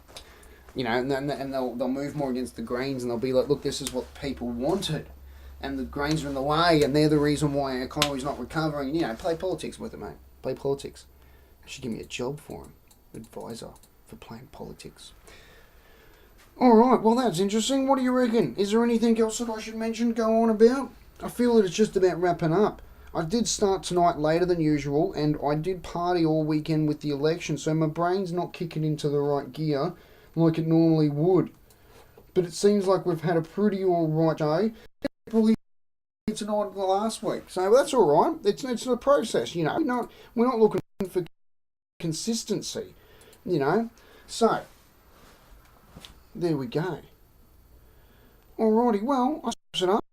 And they'll move more against the Greens and they'll be like, look, this is what people wanted. And the Greens are in the way and they're the reason why our economy's not recovering. Play politics with it, mate. Play politics. They should give me a job for him. Advisor for playing politics. Alright, well that's interesting. What do you reckon? Is there anything else that I should mention, go on about? I feel that it's just about wrapping up. I did start tonight later than usual, and I did party all weekend with the election, so my brain's not kicking into the right gear like it normally would. But it seems like we've had a pretty alright day. Probably tonight the last week, so that's alright. It's a process, you know. We're not looking for consistency, you know. So there we go. Alrighty, well, I wraps it up.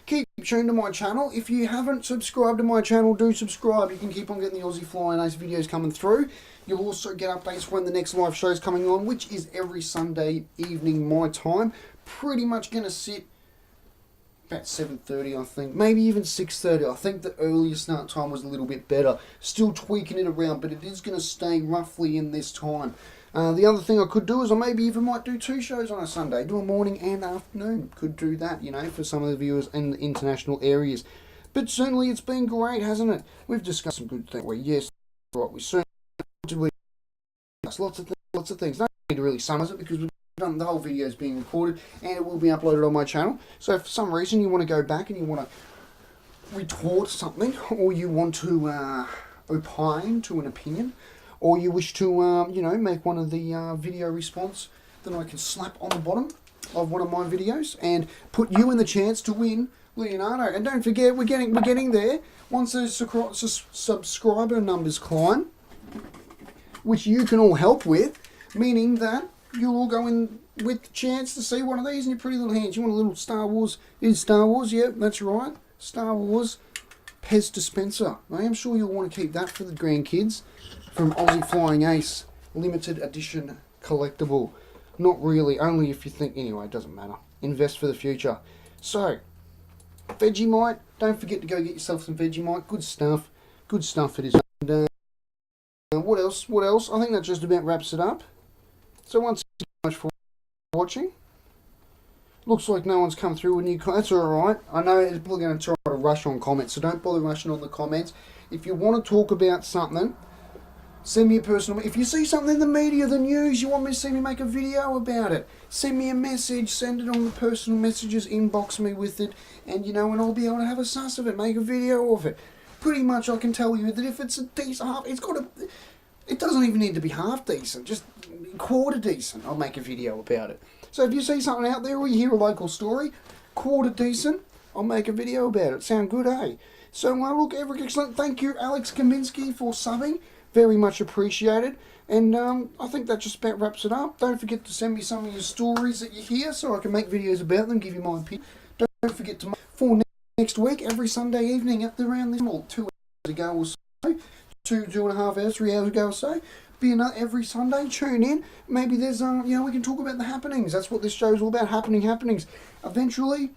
Keep tuned to my channel. If you haven't subscribed to my channel, do subscribe. You can keep on getting the Aussie Flying Ace videos coming through. You'll also get updates when the next live show is coming on, which is every Sunday evening my time. Pretty much going to sit about 7:30, I think. Maybe even 6:30. I think the earlier start time was a little bit better. Still tweaking it around, but it is going to stay roughly in this time. The other thing I could do is I maybe even might do 2 shows on a Sunday. Do a morning and afternoon. Could do that, you know, for some of the viewers in the international areas. But certainly it's been great, hasn't it? We've discussed some good things. Well, yes, right, we certainly discussed lots of things. No need to really summarize it because we've done the whole video is being recorded and it will be uploaded on my channel. So if for some reason you want to go back and you want to retort something, or you want to opine to an opinion, or you wish to, you know, make one of the video response, then I can slap on the bottom of one of my videos and put you in the chance to win Leonardo. And don't forget, we're getting there. Once those subscriber numbers climb, which you can all help with, meaning that you'll all go in with the chance to see one of these in your pretty little hands. You want a little Star Wars? It is Star Wars, yeah, that's right. Star Wars Pez dispenser. I am sure you'll want to keep that for the grandkids. From Aussie Flying Ace, limited edition collectible. Not really, only if you think, anyway, it doesn't matter. Invest for the future. So, Vegemite, don't forget to go get yourself some Vegemite. Good stuff it is. And, what else? I think that just about wraps it up. So once again, thank you so much for watching. Looks like no one's come through with new comments. That's alright. I know people are going to try to rush on comments, so don't bother rushing on the comments. If you want to talk about something, send me a personal... If you see something in the media, the news, you want me to see me make a video about it, send me a message, send it on the personal messages, inbox me with it, and you know, and I'll be able to have a suss of it, make a video of it. Pretty much I can tell you that if it's a decent half, it's got a... It doesn't even need to be half decent, just quarter decent, I'll make a video about it. So if you see something out there or you hear a local story, quarter decent, I'll make a video about it. Sound good, eh? So look, excellent. Thank you, Alex Kaminsky, for subbing. Very much appreciated. And I think that just about wraps it up. Don't forget to send me some of your stories that you hear so I can make videos about them, give you my opinion. Don't forget to... For next week, every Sunday evening at around this... Well, 2 hours ago or so. 2.5 hours, 3 hours ago or so. Be another every Sunday. Tune in. Maybe there's, you know, we can talk about the happenings. That's what this show's all about, happenings. Eventually,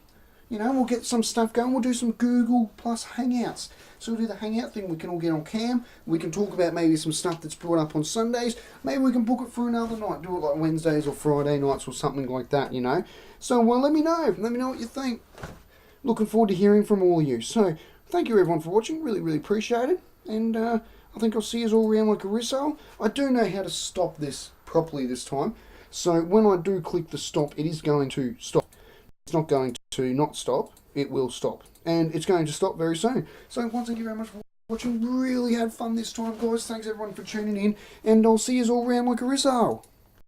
you know, we'll get some stuff going. We'll do some Google Plus Hangouts. So we'll do the Hangout thing. We can all get on cam. We can talk about maybe some stuff that's brought up on Sundays. Maybe we can book it for another night. Do it like Wednesdays or Friday nights or something like that, you know. So, well, let me know. Let me know what you think. Looking forward to hearing from all of you. So, thank you everyone for watching. Really, really appreciate it. And I think I'll see you all around like a rissole. I do know how to stop this properly this time. So when I do click the stop, it is going to stop. It's not going to not stop. It will stop. And it's going to stop very soon. So once again, very much for watching. Really had fun this time, guys. Thanks everyone for tuning in. And I'll see you all around like a rissole.